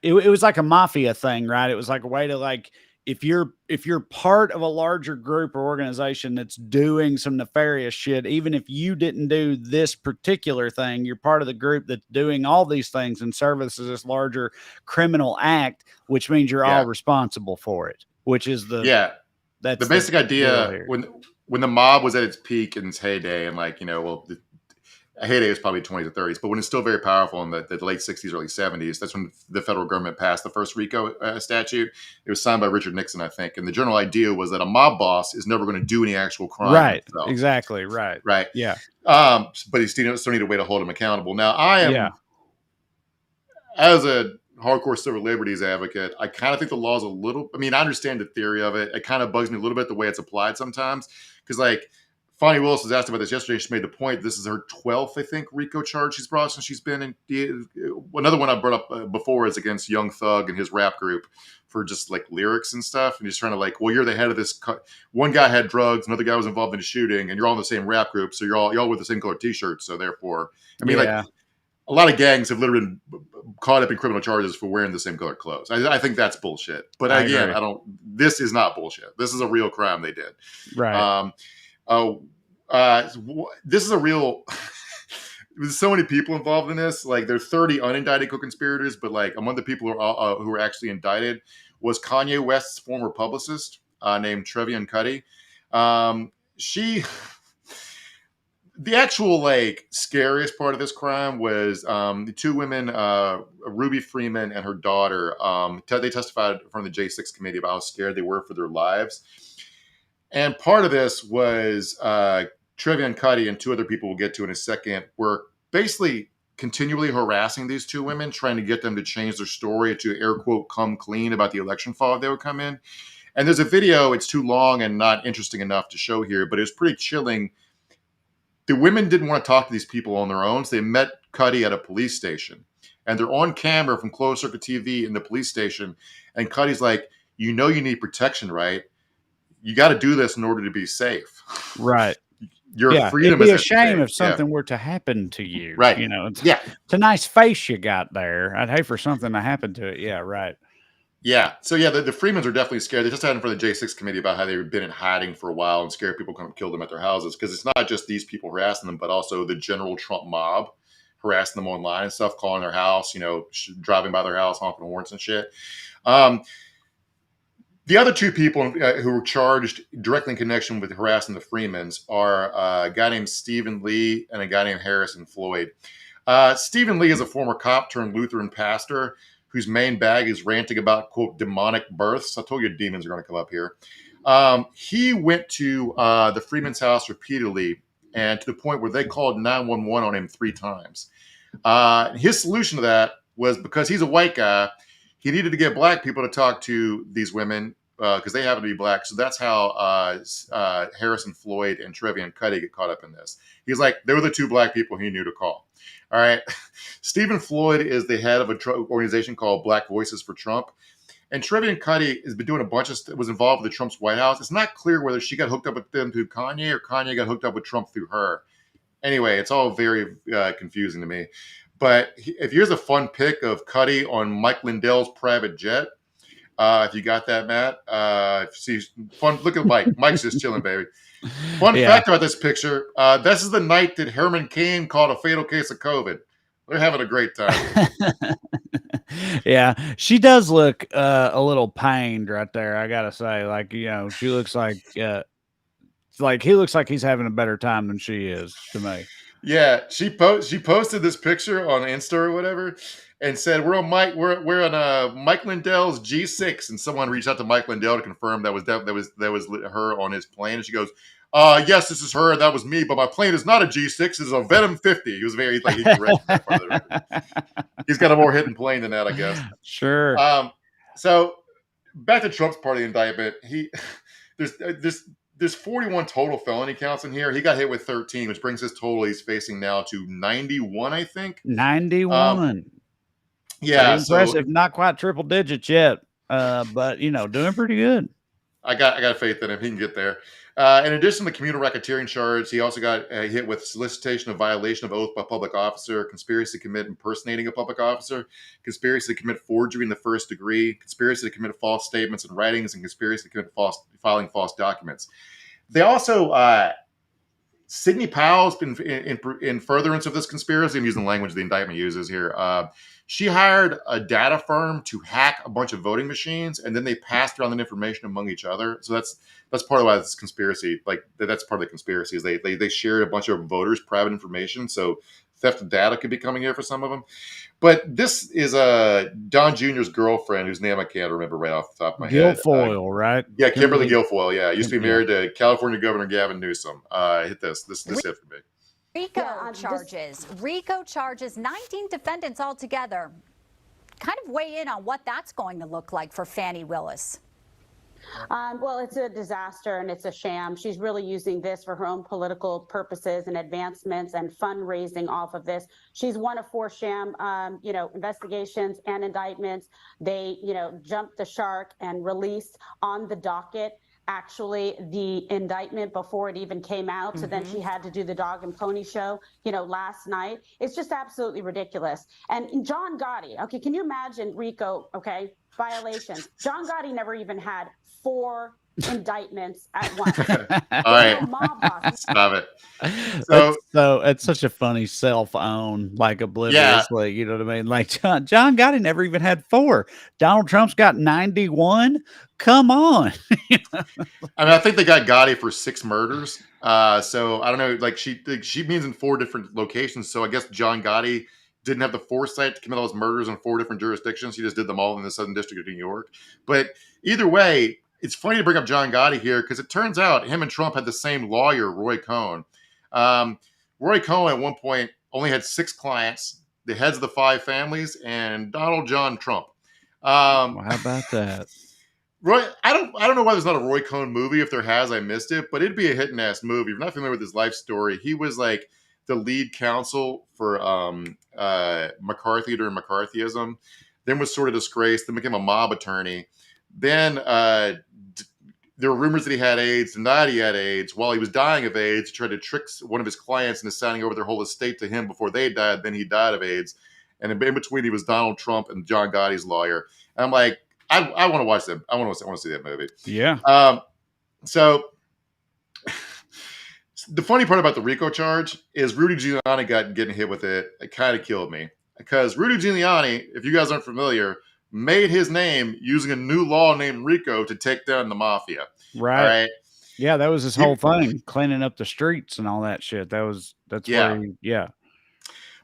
It was like a mafia thing, right? It was like a way to like if you're part of a larger group or organization that's doing some nefarious shit, even if you didn't do this particular thing, you're part of the group that's doing all these things in service of this larger criminal act, which means you're all responsible for it, which is the basic idea when the mob was at its peak in its heyday, and like, the heyday is probably 20s to 30s, but when it's still very powerful in the late 60s, early 70s, that's when the federal government passed the first RICO statute. It was signed by Richard Nixon, I think. And the general idea was that a mob boss is never going to do any actual crime. Right. Himself. Exactly. Right. Right. Yeah. But you still need a way to hold him accountable. Now, I am, as a hardcore civil liberties advocate, I kind of think the law is I understand the theory of it. It kind of bugs me a little bit the way it's applied sometimes. Because, like, Fonnie Willis was asked about this yesterday. She made the point, this is her 12th, I think, RICO charge she's brought since she's been in. Another one I brought up before is against Young Thug and his rap group for just like lyrics and stuff. And he's trying to like, well, you're the head of this. One guy had drugs, another guy was involved in a shooting, and you're all in the same rap group. So you're all with the same color t-shirts. So therefore, like a lot of gangs have literally been caught up in criminal charges for wearing the same color clothes. I think that's bullshit. But again, this is not bullshit. This is a real crime they did. Right. This is a real. There's so many people involved in this. Like, there are 30 unindicted co-conspirators, but like among the people who were actually indicted was Kanye West's former publicist named Trevian Cuddy. The actual like scariest part of this crime was the two women, Ruby Freeman and her daughter. They testified in front of the J6 committee about how scared they were for their lives. And part of this was Trevian Cuddy and two other people we'll get to in a second were basically continually harassing these two women, trying to get them to change their story to air quote come clean about the election fraud they would come in. And there's a video, it's too long and not interesting enough to show here, but it was pretty chilling. The women didn't want to talk to these people on their own, so they met Cuddy at a police station. And they're on camera from closed circuit TV in the police station. And Cuddy's like, you need protection, right? You got to do this in order to be safe. Right. Your freedom is a shame if something were to happen to you. Right. It's a nice face you got there. I'd hate for something to happen to it. Yeah. Right. Yeah. So yeah, the Freemans are definitely scared. They just had in front of the J6 committee about how they've been in hiding for a while and scared people come kill them at their houses. Because it's not just these people harassing them, but also the general Trump mob harassing them online and stuff, calling their house, driving by their house, honking horns and shit. The other two people who were charged directly in connection with harassing the Freemans are a guy named Stephen Lee and a guy named Harrison Floyd. Stephen Lee is a former cop turned Lutheran pastor whose main bag is ranting about, quote, demonic births. I told you demons are going to come up here. He went to the Freeman's house repeatedly, and to the point where they called 911 on him 3 times. His solution to that was, because he's a white guy, he needed to get black people to talk to these women because they happen to be black. So that's how Harrison Floyd and Trevian Cuddy get caught up in this. He's like, they were the 2 black people he knew to call. All right. Stephen Floyd is the head of an organization called Black Voices for Trump. And Trevian Cuddy has been doing a bunch of was involved with the Trump's White House. It's not clear whether she got hooked up with them through Kanye or Kanye got hooked up with Trump through her. Anyway, it's all very confusing to me. But if here's a fun pic of Cuddy on Mike Lindell's private jet, if you got that, Matt, see, fun. Look at Mike. Mike's just chilling, baby. Fun fact about this picture: this is the night that Herman Cain caught a fatal case of COVID. They're having a great time. Yeah, she does look a little pained right there. I gotta say, like, she looks like he looks like he's having a better time than she is to me. Yeah, she posted this picture on Insta or whatever, and said we're on Mike Lindell's G6, and someone reached out to Mike Lindell to confirm that was her on his plane, and she goes, yes, this is her, that was me, but my plane is not a G6, it's a Venom 50. He was very like he's got a more hidden plane than that, I guess. Sure. So back to Trump's part of the indictment. There's 41 total felony counts in here. He got hit with 13, which brings his total he's facing now to 91, I think. 91. Yeah. Pretty impressive. Not quite triple digits yet, but, doing pretty good. I got faith in him. He can get there. In addition to the communal racketeering charge, he also got hit with solicitation of violation of oath by public officer, conspiracy to commit impersonating a public officer, conspiracy to commit forgery in the first degree, conspiracy to commit false statements in writings, and conspiracy to commit filing false documents. They also, Sidney Powell's been in furtherance of this conspiracy. I'm using the language the indictment uses here. She hired a data firm to hack a bunch of voting machines, and then they passed around the information among each other. So that's part of why this conspiracy, that's part of the conspiracy, is they shared a bunch of voters' private information. So theft of data could be coming here for some of them. But this is Don Jr.'s girlfriend, whose name I can't remember right off the top of my head. Guilfoyle, right? Yeah, Kimberly Guilfoyle. Yeah, used to be married to California Governor Gavin Newsom. Hit this. This is it for me. RICO charges, 19 defendants altogether. Kind of weigh in on what that's going to look like for Fani Willis. Well, it's a disaster and it's a sham. She's really using this for her own political purposes and advancements and fundraising off of this. She's one of 4 sham, investigations and indictments. They, jumped the shark and released on the docket actually the indictment before it even came out. So then she had to do the dog and pony show, last night. It's just absolutely ridiculous. And John Gotti, okay, can you imagine RICO, violations? John Gotti never even had 4 indictments at once. All right. Stop it. So it's such a funny self-own, obliviously, you know what I mean? Like John Gotti never even had 4. Donald Trump's got 91. Come on. I think they got Gotti for 6 murders. So I don't know, she means in 4 different locations. So I guess John Gotti didn't have the foresight to commit all those murders in 4 different jurisdictions. He just did them all in the Southern District of New York. But either way, it's funny to bring up John Gotti here because it turns out him and Trump had the same lawyer, Roy Cohn. Roy Cohn at one point only had 6 clients, the heads of the 5 families, and Donald John Trump. How about that? Roy, I don't know why there's not a Roy Cohn movie. If there has, I missed it, but it'd be a hit and ass movie. If you're not familiar with his life story, he was like the lead counsel for McCarthy during McCarthyism, then was sort of disgraced, then became a mob attorney. Then there were rumors that he had AIDS, denied he had AIDS. While he was dying of AIDS, he tried to trick one of his clients into signing over their whole estate to him before they died. Then he died of AIDS. And in between, he was Donald Trump and John Gotti's lawyer. And I'm like, I want to watch them. I want to see that movie. Yeah. So the funny part about the RICO charge is Rudy Giuliani getting hit with it. It kind of killed me because Rudy Giuliani, if you guys aren't familiar, made his name using a new law named RICO to take down the mafia. Right. All right? Yeah, that was his whole thing, cleaning up the streets and all that shit. That's where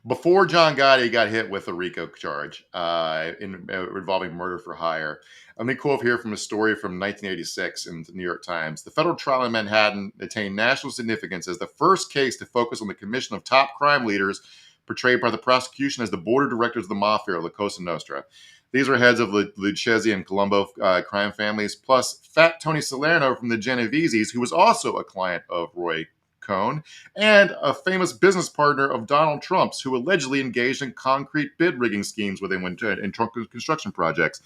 Before John Gotti got hit with a RICO charge involving murder for hire, let me quote here from a story from 1986 in the New York Times. The federal trial in Manhattan attained national significance as the first case to focus on the commission of top crime leaders portrayed by the prosecution as the board of directors of the mafia, La Cosa Nostra. These are heads of Lucchese and Colombo crime families, plus Fat Tony Salerno from the Genoveses, who was also a client of Roy Cohn, and a famous business partner of Donald Trump's, who allegedly engaged in concrete bid rigging schemes with him in Trump construction projects.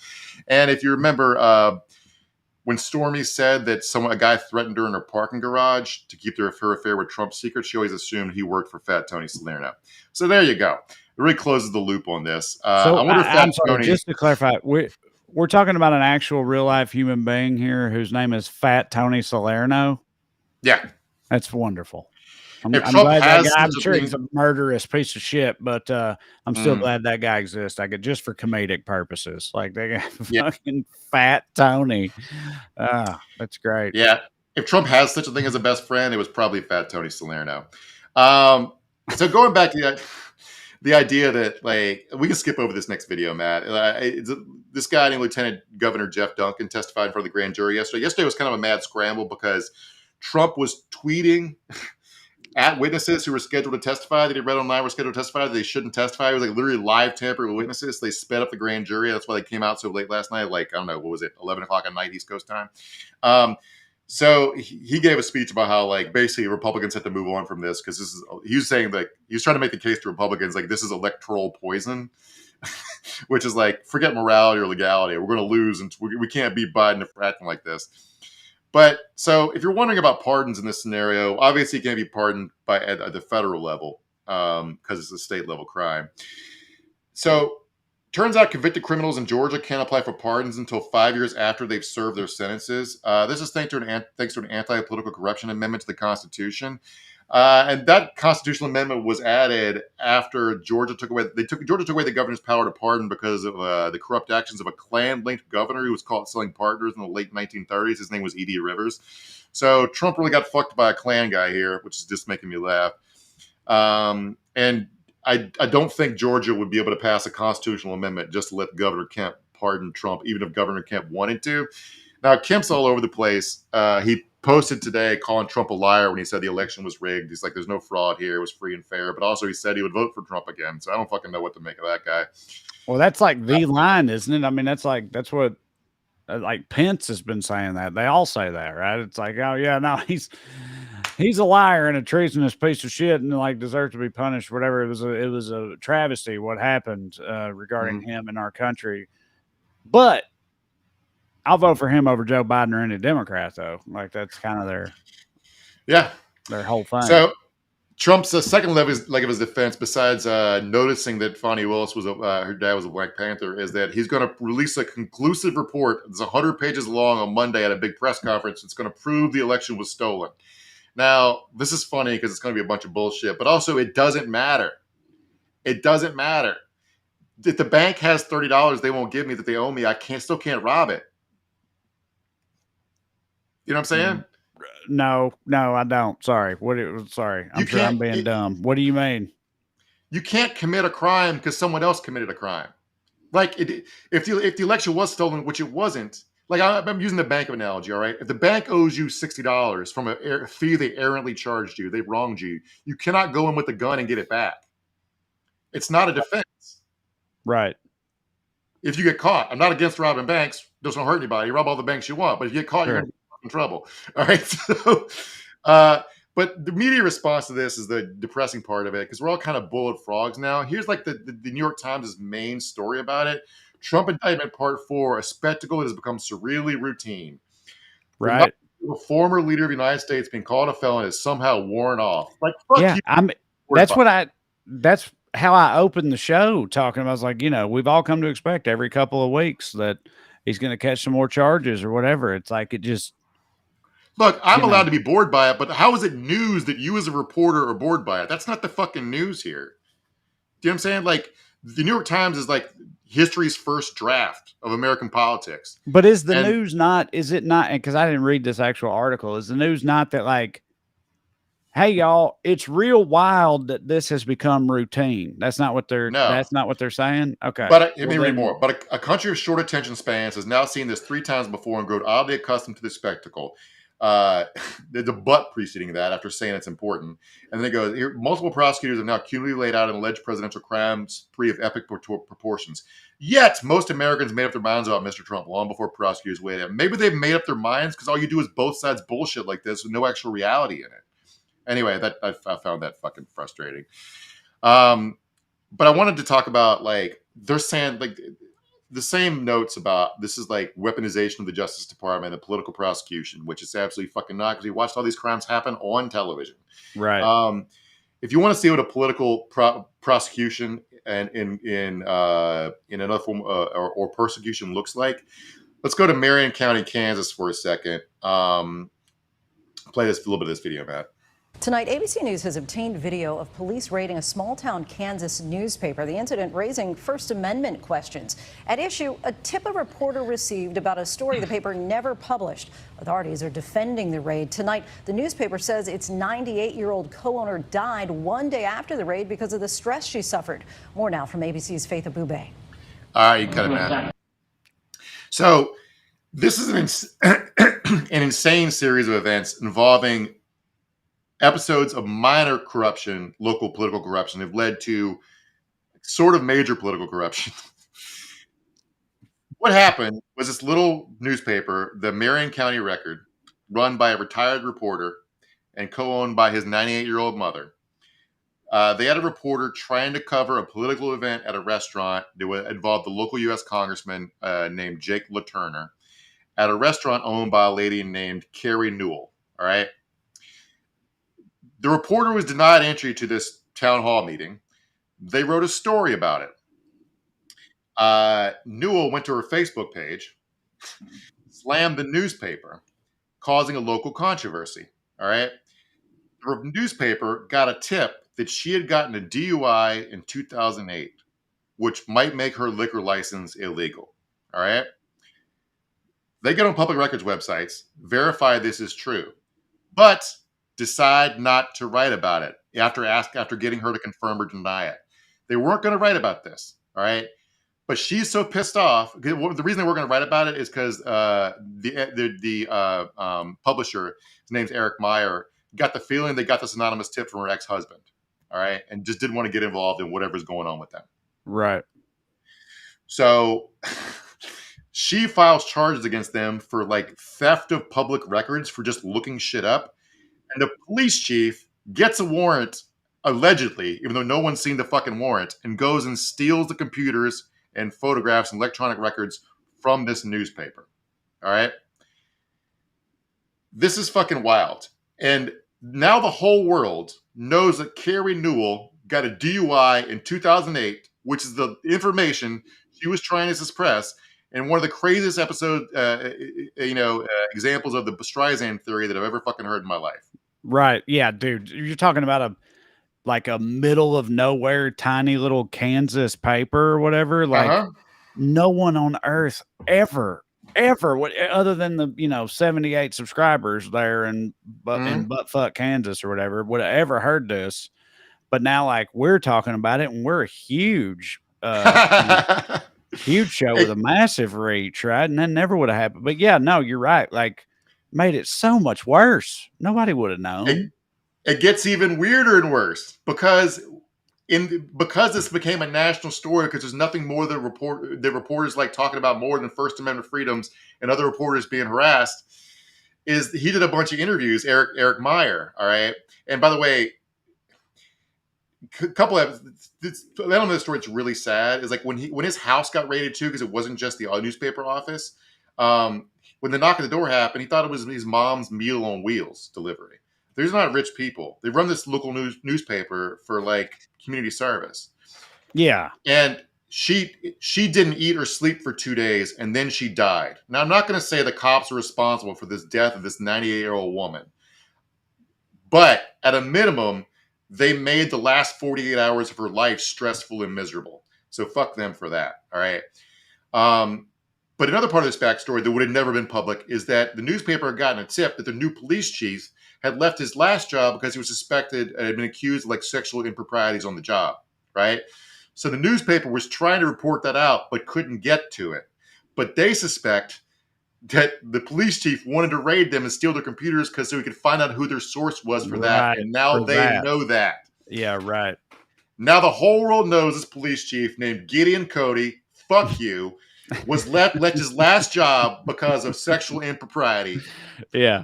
And if you remember, when Stormy said that a guy threatened her in her parking garage to keep her affair with Trump secret, she always assumed he worked for Fat Tony Salerno. So there you go. It really closes the loop on this. I wonder if I'm sorry, just to clarify, we're talking about an actual real life human being here whose name is Fat Tony Salerno. Yeah, that's wonderful. I'm glad that guy. I'm sure he's a murderous piece of shit, but I'm still glad that guy exists. Just for comedic purposes, like they got fucking Fat Tony. That's great. Yeah, if Trump has such a thing as a best friend, it was probably Fat Tony Salerno. So going back to the idea that we can skip over this next video, Matt. This guy named Lieutenant Governor Jeff Duncan testified in front of the grand jury yesterday. Yesterday was kind of a mad scramble because Trump was tweeting at witnesses who were scheduled to testify that he read online were scheduled to testify that they shouldn't testify. It was literally live tampering with witnesses. They sped up the grand jury. That's why they came out so late last night. I don't know, what was it, 11 o'clock at night East Coast time? So he gave a speech about how basically Republicans had to move on from this because he was saying he was trying to make the case to Republicans this is electoral poison, which is forget morality or legality. We're going to lose and we can't beat Biden for acting like this. But so if you're wondering about pardons in this scenario, obviously you can't be pardoned at the federal level because it's a state level crime. So turns out convicted criminals in Georgia can't apply for pardons until 5 years after they've served their sentences. This is thanks to an anti-political corruption amendment to the Constitution. And that constitutional amendment was added after Georgia took away the governor's power to pardon because of the corrupt actions of a Klan-linked governor who was caught selling partners in the late 1930s. His name was E.D. Rivers. So Trump really got fucked by a Klan guy here, which is just making me laugh. And I don't think Georgia would be able to pass a constitutional amendment just to let Governor Kemp pardon Trump, even if Governor Kemp wanted to. Now, Kemp's all over the place. He posted today calling Trump a liar when he said the election was rigged. He's like, there's no fraud here. It was free and fair. But also he said he would vote for Trump again. So I don't fucking know what to make of that guy. Well, that's like the line, isn't it? I mean, that's what like Pence has been saying that. They all say that, right? It's like, oh yeah, no, he's a liar and a treasonous piece of shit and like deserves to be punished, whatever. It was a travesty what happened regarding him in our country. But I'll vote for him over Joe Biden or any Democrat, though. Like that's kind of their whole thing. So Trump's second leg of his defense, besides noticing that Fonnie Willis was her dad was a Black Panther, is that he's going to release a conclusive report. It's 100 pages long on Monday at a big press conference. It's going to prove the election was stolen. Now, this is funny because it's going to be a bunch of bullshit, but also it doesn't matter. It doesn't matter. If the bank has $30 they won't give me that they owe me, I still can't rob it. You know what I'm saying? No, I don't. Sorry. Sorry. I'm being dumb. What do you mean? You can't commit a crime because someone else committed a crime. Like if the election was stolen, which it wasn't, like I'm using the bank analogy, all right? If the bank owes you $60 from a fee they errantly charged you, they wronged you, you cannot go in with a gun and get it back. It's not a defense. Right. If you get caught, I'm not against robbing banks. Doesn't hurt anybody. You rob all the banks you want, but if you get caught, you're in trouble. All right. So, but the media response to this is the depressing part of it because we're all kind of boiled frogs now. Here's like the New York Times' main story about it. Trump indictment part 4, a spectacle that has become surreally routine. Right. The former leader of the United States being called a felon is somehow worn off. Like, fuck you. That's how I opened the show talking about. I was like, we've all come to expect every couple of weeks that he's going to catch some more charges or whatever. It's like, it just. Look, I'm allowed to be bored by it, but how is it news that you as a reporter are bored by it? That's not the fucking news here. Do you know what I'm saying? Like, the New York Times is like history's first draft of American politics. But is the news not, is it not, because I didn't read this actual article, is the news not that like, hey y'all, it's real wild that this has become routine? That's not what they're saying. Okay. But let me read more. But a country of short attention spans has now seen this 3 times before and grown oddly accustomed to the spectacle. The but preceding that after saying it's important. And then it goes, here, multiple prosecutors have now cumulatively laid out an alleged presidential crime spree of epic proportions. Yet, most Americans made up their minds about Mr. Trump long before prosecutors weighed in. Maybe they've made up their minds because all you do is both sides bullshit like this with no actual reality in it. Anyway, I found that fucking frustrating. But I wanted to talk about, like, they're saying, like, the same notes about this is like weaponization of the Justice Department and political prosecution, which is absolutely fucking not because we watched all these crimes happen on television. Right. If you want to see what a political prosecution and in another form or persecution looks like, let's go to Marion County, Kansas for a second. Play a little bit of this video, Matt. Tonight, ABC News has obtained video of police raiding a small-town Kansas newspaper, the incident raising First Amendment questions. At issue, a tip a reporter received about a story the paper never published. Authorities are defending the raid. Tonight, the newspaper says its 98-year-old co-owner died one day after the raid because of the stress she suffered. More now from ABC's Faith Abube. All right, you cut it, Matt. So this is an insane series of events involving episodes of minor corruption, local political corruption, have led to sort of major political corruption. What happened was this little newspaper, the Marion County Record, run by a retired reporter and co-owned by his 98-year-old mother. They had a reporter trying to cover a political event at a restaurant that involved the local U.S. congressman named Jake LaTurner. at a restaurant owned by a lady named Carrie Newell. All right. The reporter was denied entry to this town hall meeting. They wrote a story about it. Newell went to her Facebook page, slammed the newspaper, causing a local controversy. All right. The newspaper got a tip that she had gotten a DUI in 2008, which might make her liquor license illegal. All right. They get on public records websites, verify this is true, but decide not to write about it after getting her to confirm or deny it. They weren't going to write about this. All right. But she's so pissed off. The reason they weren't going to write about it is because the publisher, his name's Eric Meyer, got the feeling they got this anonymous tip from her ex-husband. All right. And just didn't want to get involved in whatever's going on with them. Right. So she files charges against them for like theft of public records for just looking shit up. And the police chief gets a warrant, allegedly, even though no one's seen the fucking warrant, and goes and steals the computers and photographs and electronic records from this newspaper. All right. This is fucking wild. And now the whole world knows that Carrie Newell got a DUI in 2008, which is the information she was trying to suppress. And one of the craziest examples of the Streisand theory that I've ever fucking heard in my life. Right. Yeah, dude. You're talking about a middle of nowhere, tiny little Kansas paper or whatever. Like no one on earth ever, other than the 78 subscribers there in buttfuck Kansas or whatever, would have ever heard this. But now, like, we're talking about it, and we're a huge huge show with a massive reach, right? And that never would have happened. But yeah, no, you're right. Like, made it so much worse. Nobody would have known. It gets even weirder and worse because this became a national story, because there's nothing more that reporters like talking about more than First Amendment freedoms and other reporters being harassed. Is he did a bunch of interviews, Eric Meyer. All right. And by the way, a couple of this element of the story that's really sad is like when his house got raided too, because it wasn't just the newspaper office. When the knock at the door happened, he thought it was his mom's Meal on Wheels delivery. They're not rich people. They run this local newspaper for like community service. Yeah. And she didn't eat or sleep for 2 days, and then she died. Now, I'm not going to say the cops are responsible for this death of this 98-year-old woman, but at a minimum, they made the last 48 hours of her life stressful and miserable. So fuck them for that. All right. But another part of this backstory that would have never been public is that the newspaper had gotten a tip that the new police chief had left his last job because he was suspected and had been accused of like sexual improprieties on the job. Right. So the newspaper was trying to report that out, but couldn't get to it. But they suspect that the police chief wanted to raid them and steal their computers so he could find out who their source was for that. And now they know that. Yeah, right. Now the whole world knows this police chief named Gideon Cody, fuck you, was left his last job because of sexual impropriety. Yeah.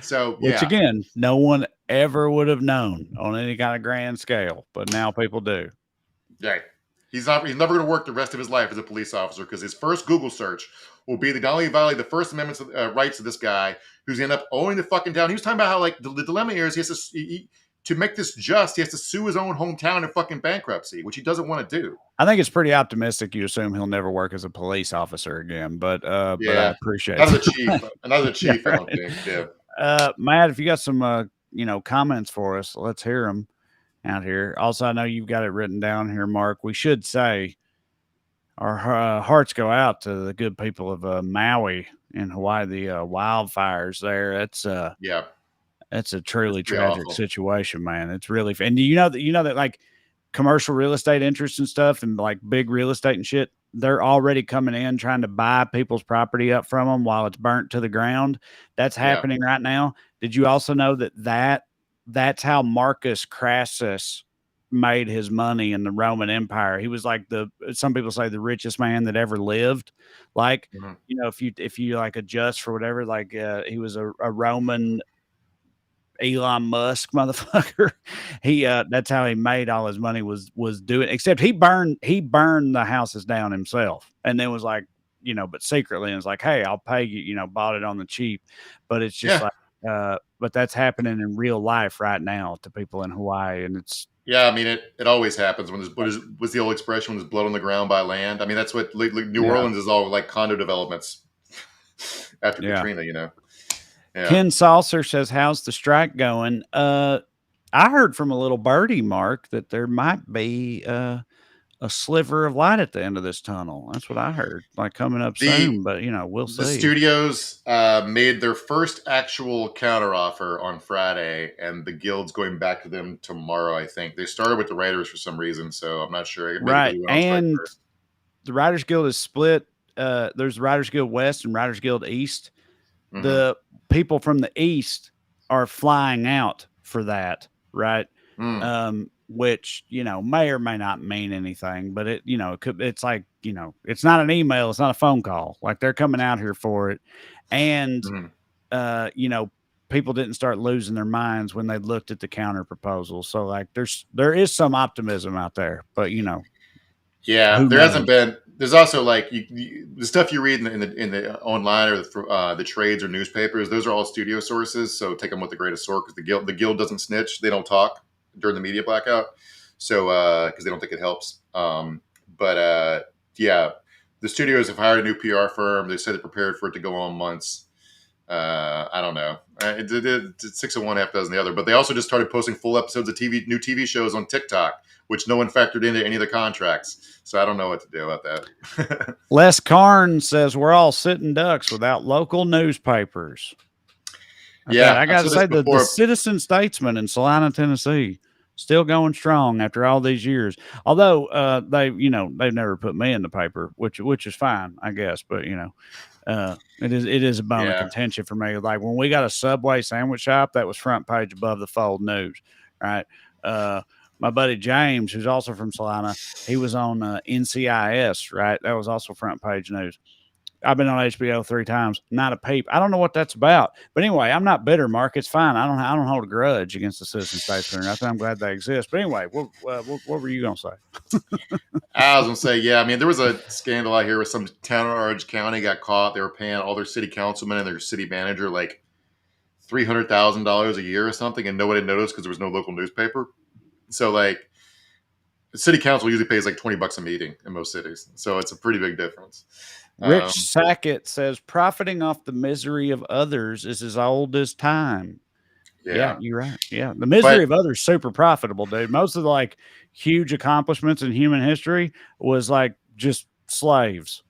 So, which again, no one ever would have known on any kind of grand scale, but now people do. Right. He's never going to work the rest of his life as a police officer, because his first Google search will be to not only violate the First Amendment rights of this guy who's going to end up owning the fucking town. He was talking about how like the dilemma here is he has to make this just, he has to sue his own hometown in fucking bankruptcy, which he doesn't want to do. I think it's pretty optimistic. You assume he'll never work as a police officer again, but I appreciate another chief. Another chief. Yeah, right. I don't think. Yeah. Matt, if you got some comments for us, let's hear them out here. Also, I know you've got it written down here, Mark. We should say our hearts go out to the good people of Maui in Hawaii. The wildfires there. It's a truly tragic situation, man. It's really, and you know that like commercial real estate interests and stuff, and like big real estate and shit, they're already coming in trying to buy people's property up from them while it's burnt to the ground. That's happening right now. Did you also know that's how Marcus Crassus made his money in the Roman Empire? He was like some people say the richest man that ever lived. Like, if you like adjust for whatever, like he was a Roman Elon Musk motherfucker. That's how he made all his money was doing, except he burned the houses down himself and then was like, but secretly, and it's like, hey, I'll pay you, bought it on the cheap. But it's just like, but that's happening in real life right now to people in Hawaii, and it's. Yeah, I mean, it always happens when there's what's the old expression, when there's blood on the ground by land. I mean, that's what New Orleans is all like, condo developments after Katrina, Yeah. Ken Saucer says, how's the strike going? I heard from a little birdie, Mark, that there might be a sliver of light at the end of this tunnel. That's what I heard, like coming up soon, but we'll see. The studios made their first actual counteroffer on Friday, and the guild's going back to them tomorrow, I think. They started with the writers for some reason, so I'm not sure. Right, and the Writers Guild is split. There's Writers Guild West and Writers Guild East. The people from the East are flying out for that, right? Which, may or may not mean anything, but it could, it's like, it's not an email. It's not a phone call. Like, they're coming out here for it. And, people didn't start losing their minds when they looked at the counter proposal. So like, there is some optimism out there, but there hasn't been. There's also like the stuff you read in the online or the trades or newspapers. Those are all studio sources, so take them with a grain of salt, because the guild doesn't snitch. They don't talk during the media blackout, so because they don't think it helps. The studios have hired a new PR firm. They said they're prepared for it to go on months. I don't know. It's 6 of one, half dozen the other. But they also just started posting full episodes of new TV shows on TikTok, which no one factored into any of the contracts. So I don't know what to do about that. Les Carn says we're all sitting ducks without local newspapers. I got to say, the Citizen Statesman in Salina, Tennessee, still going strong after all these years. Although they've never put me in the paper, which is fine, I guess. But it is a bone of contention for me. Like, when we got a Subway sandwich shop, that was front page above the fold news, right? My buddy James, who's also from Salina, he was on NCIS, right? That was also front page news. I've been on HBO 3 times, not a peep. I don't know what that's about, but anyway, I'm not bitter, Mark. It's fine. I don't hold a grudge against the Citizen Statesman or nothing. I'm glad they exist. But anyway, what were you gonna say? I was gonna say, I mean, there was a scandal out here where some town in Orange County got caught. They were paying all their city councilmen and their city manager like $300,000 a year or something, and nobody noticed because there was no local newspaper. So like, the city council usually pays like $20 a meeting in most cities, so it's a pretty big difference. Rich Sackett says profiting off the misery of others is as old as time. Yeah, you're right. Yeah, the misery of others super profitable, dude. Most of the like huge accomplishments in human history was like just slaves,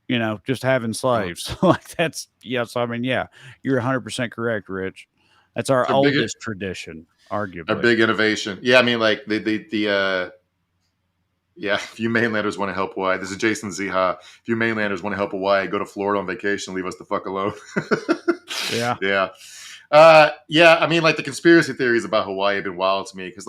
just having slaves. Like that's So I mean, you're 100% correct, Rich. That's our oldest tradition, arguably. A big innovation. Yeah, I mean, like if you mainlanders want to help Hawaii, this is Jason Ziha. If you mainlanders want to help Hawaii, go to Florida on vacation, leave us the fuck alone. Yeah. I mean, like, the conspiracy theories about Hawaii have been wild to me, because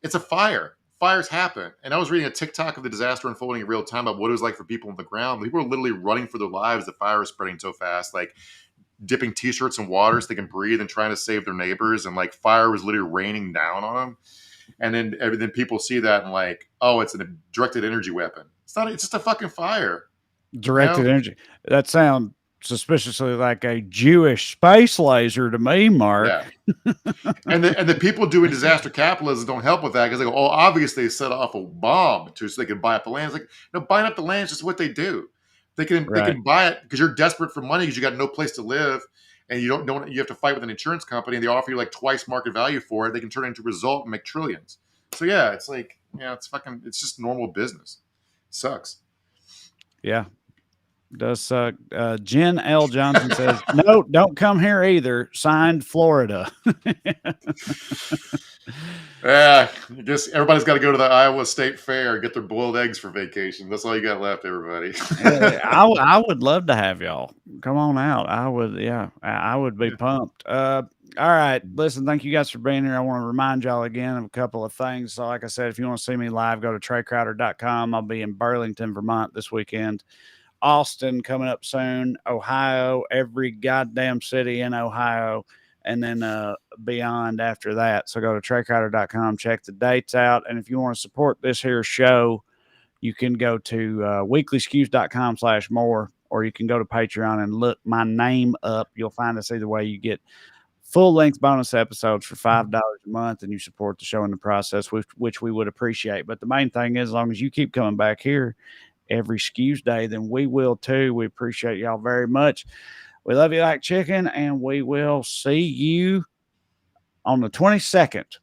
it's a fire. Fires happen. And I was reading a TikTok of the disaster unfolding in real time about what it was like for people on the ground. People were literally running for their lives. The fire was spreading so fast, like dipping t-shirts in water so they can breathe and trying to save their neighbors. And like, fire was literally raining down on them. And then people see that and like, oh, it's a directed energy weapon. It's not. It's just a fucking fire. Directed energy. That sounds suspiciously like a Jewish space laser to me, Mark. Yeah. and the people doing disaster capitalism don't help with that, because they go, oh, obviously they set off a bomb so they can buy up the land. It's like, no, buying up the land is just what they do. They can buy it because you're desperate for money because you got no place to live. And you you have to fight with an insurance company, and they offer you like twice market value for it. They can turn it into a result and make trillions. So it's like, it's just normal business. It sucks. Yeah, it does suck. Jen L. Johnson says, no, don't come here either. Signed, Florida. I guess everybody's got to go to the Iowa State Fair and get their boiled eggs for vacation. That's all you got left, everybody. I would love to have y'all come on out. I would be pumped. All right, listen, thank you guys for being here. I want to remind y'all again of a couple of things. So like I said, if you want to see me live, go to TreyCrowder.com. I'll be in Burlington, Vermont this weekend. Austin coming up soon. Ohio, every goddamn city in Ohio. And then beyond after that. So go to TreyCrowder.com, check the dates out. And if you want to support this here show, you can go to weeklyskews.com/more, or you can go to Patreon and look my name up. You'll find us either way. You get full-length bonus episodes for $5 a month, and you support the show in the process, which we would appreciate. But the main thing is, as long as you keep coming back here every Skews Day, then we will too. We appreciate y'all very much. We love you like chicken, and we will see you on the 22nd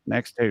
next Tuesday.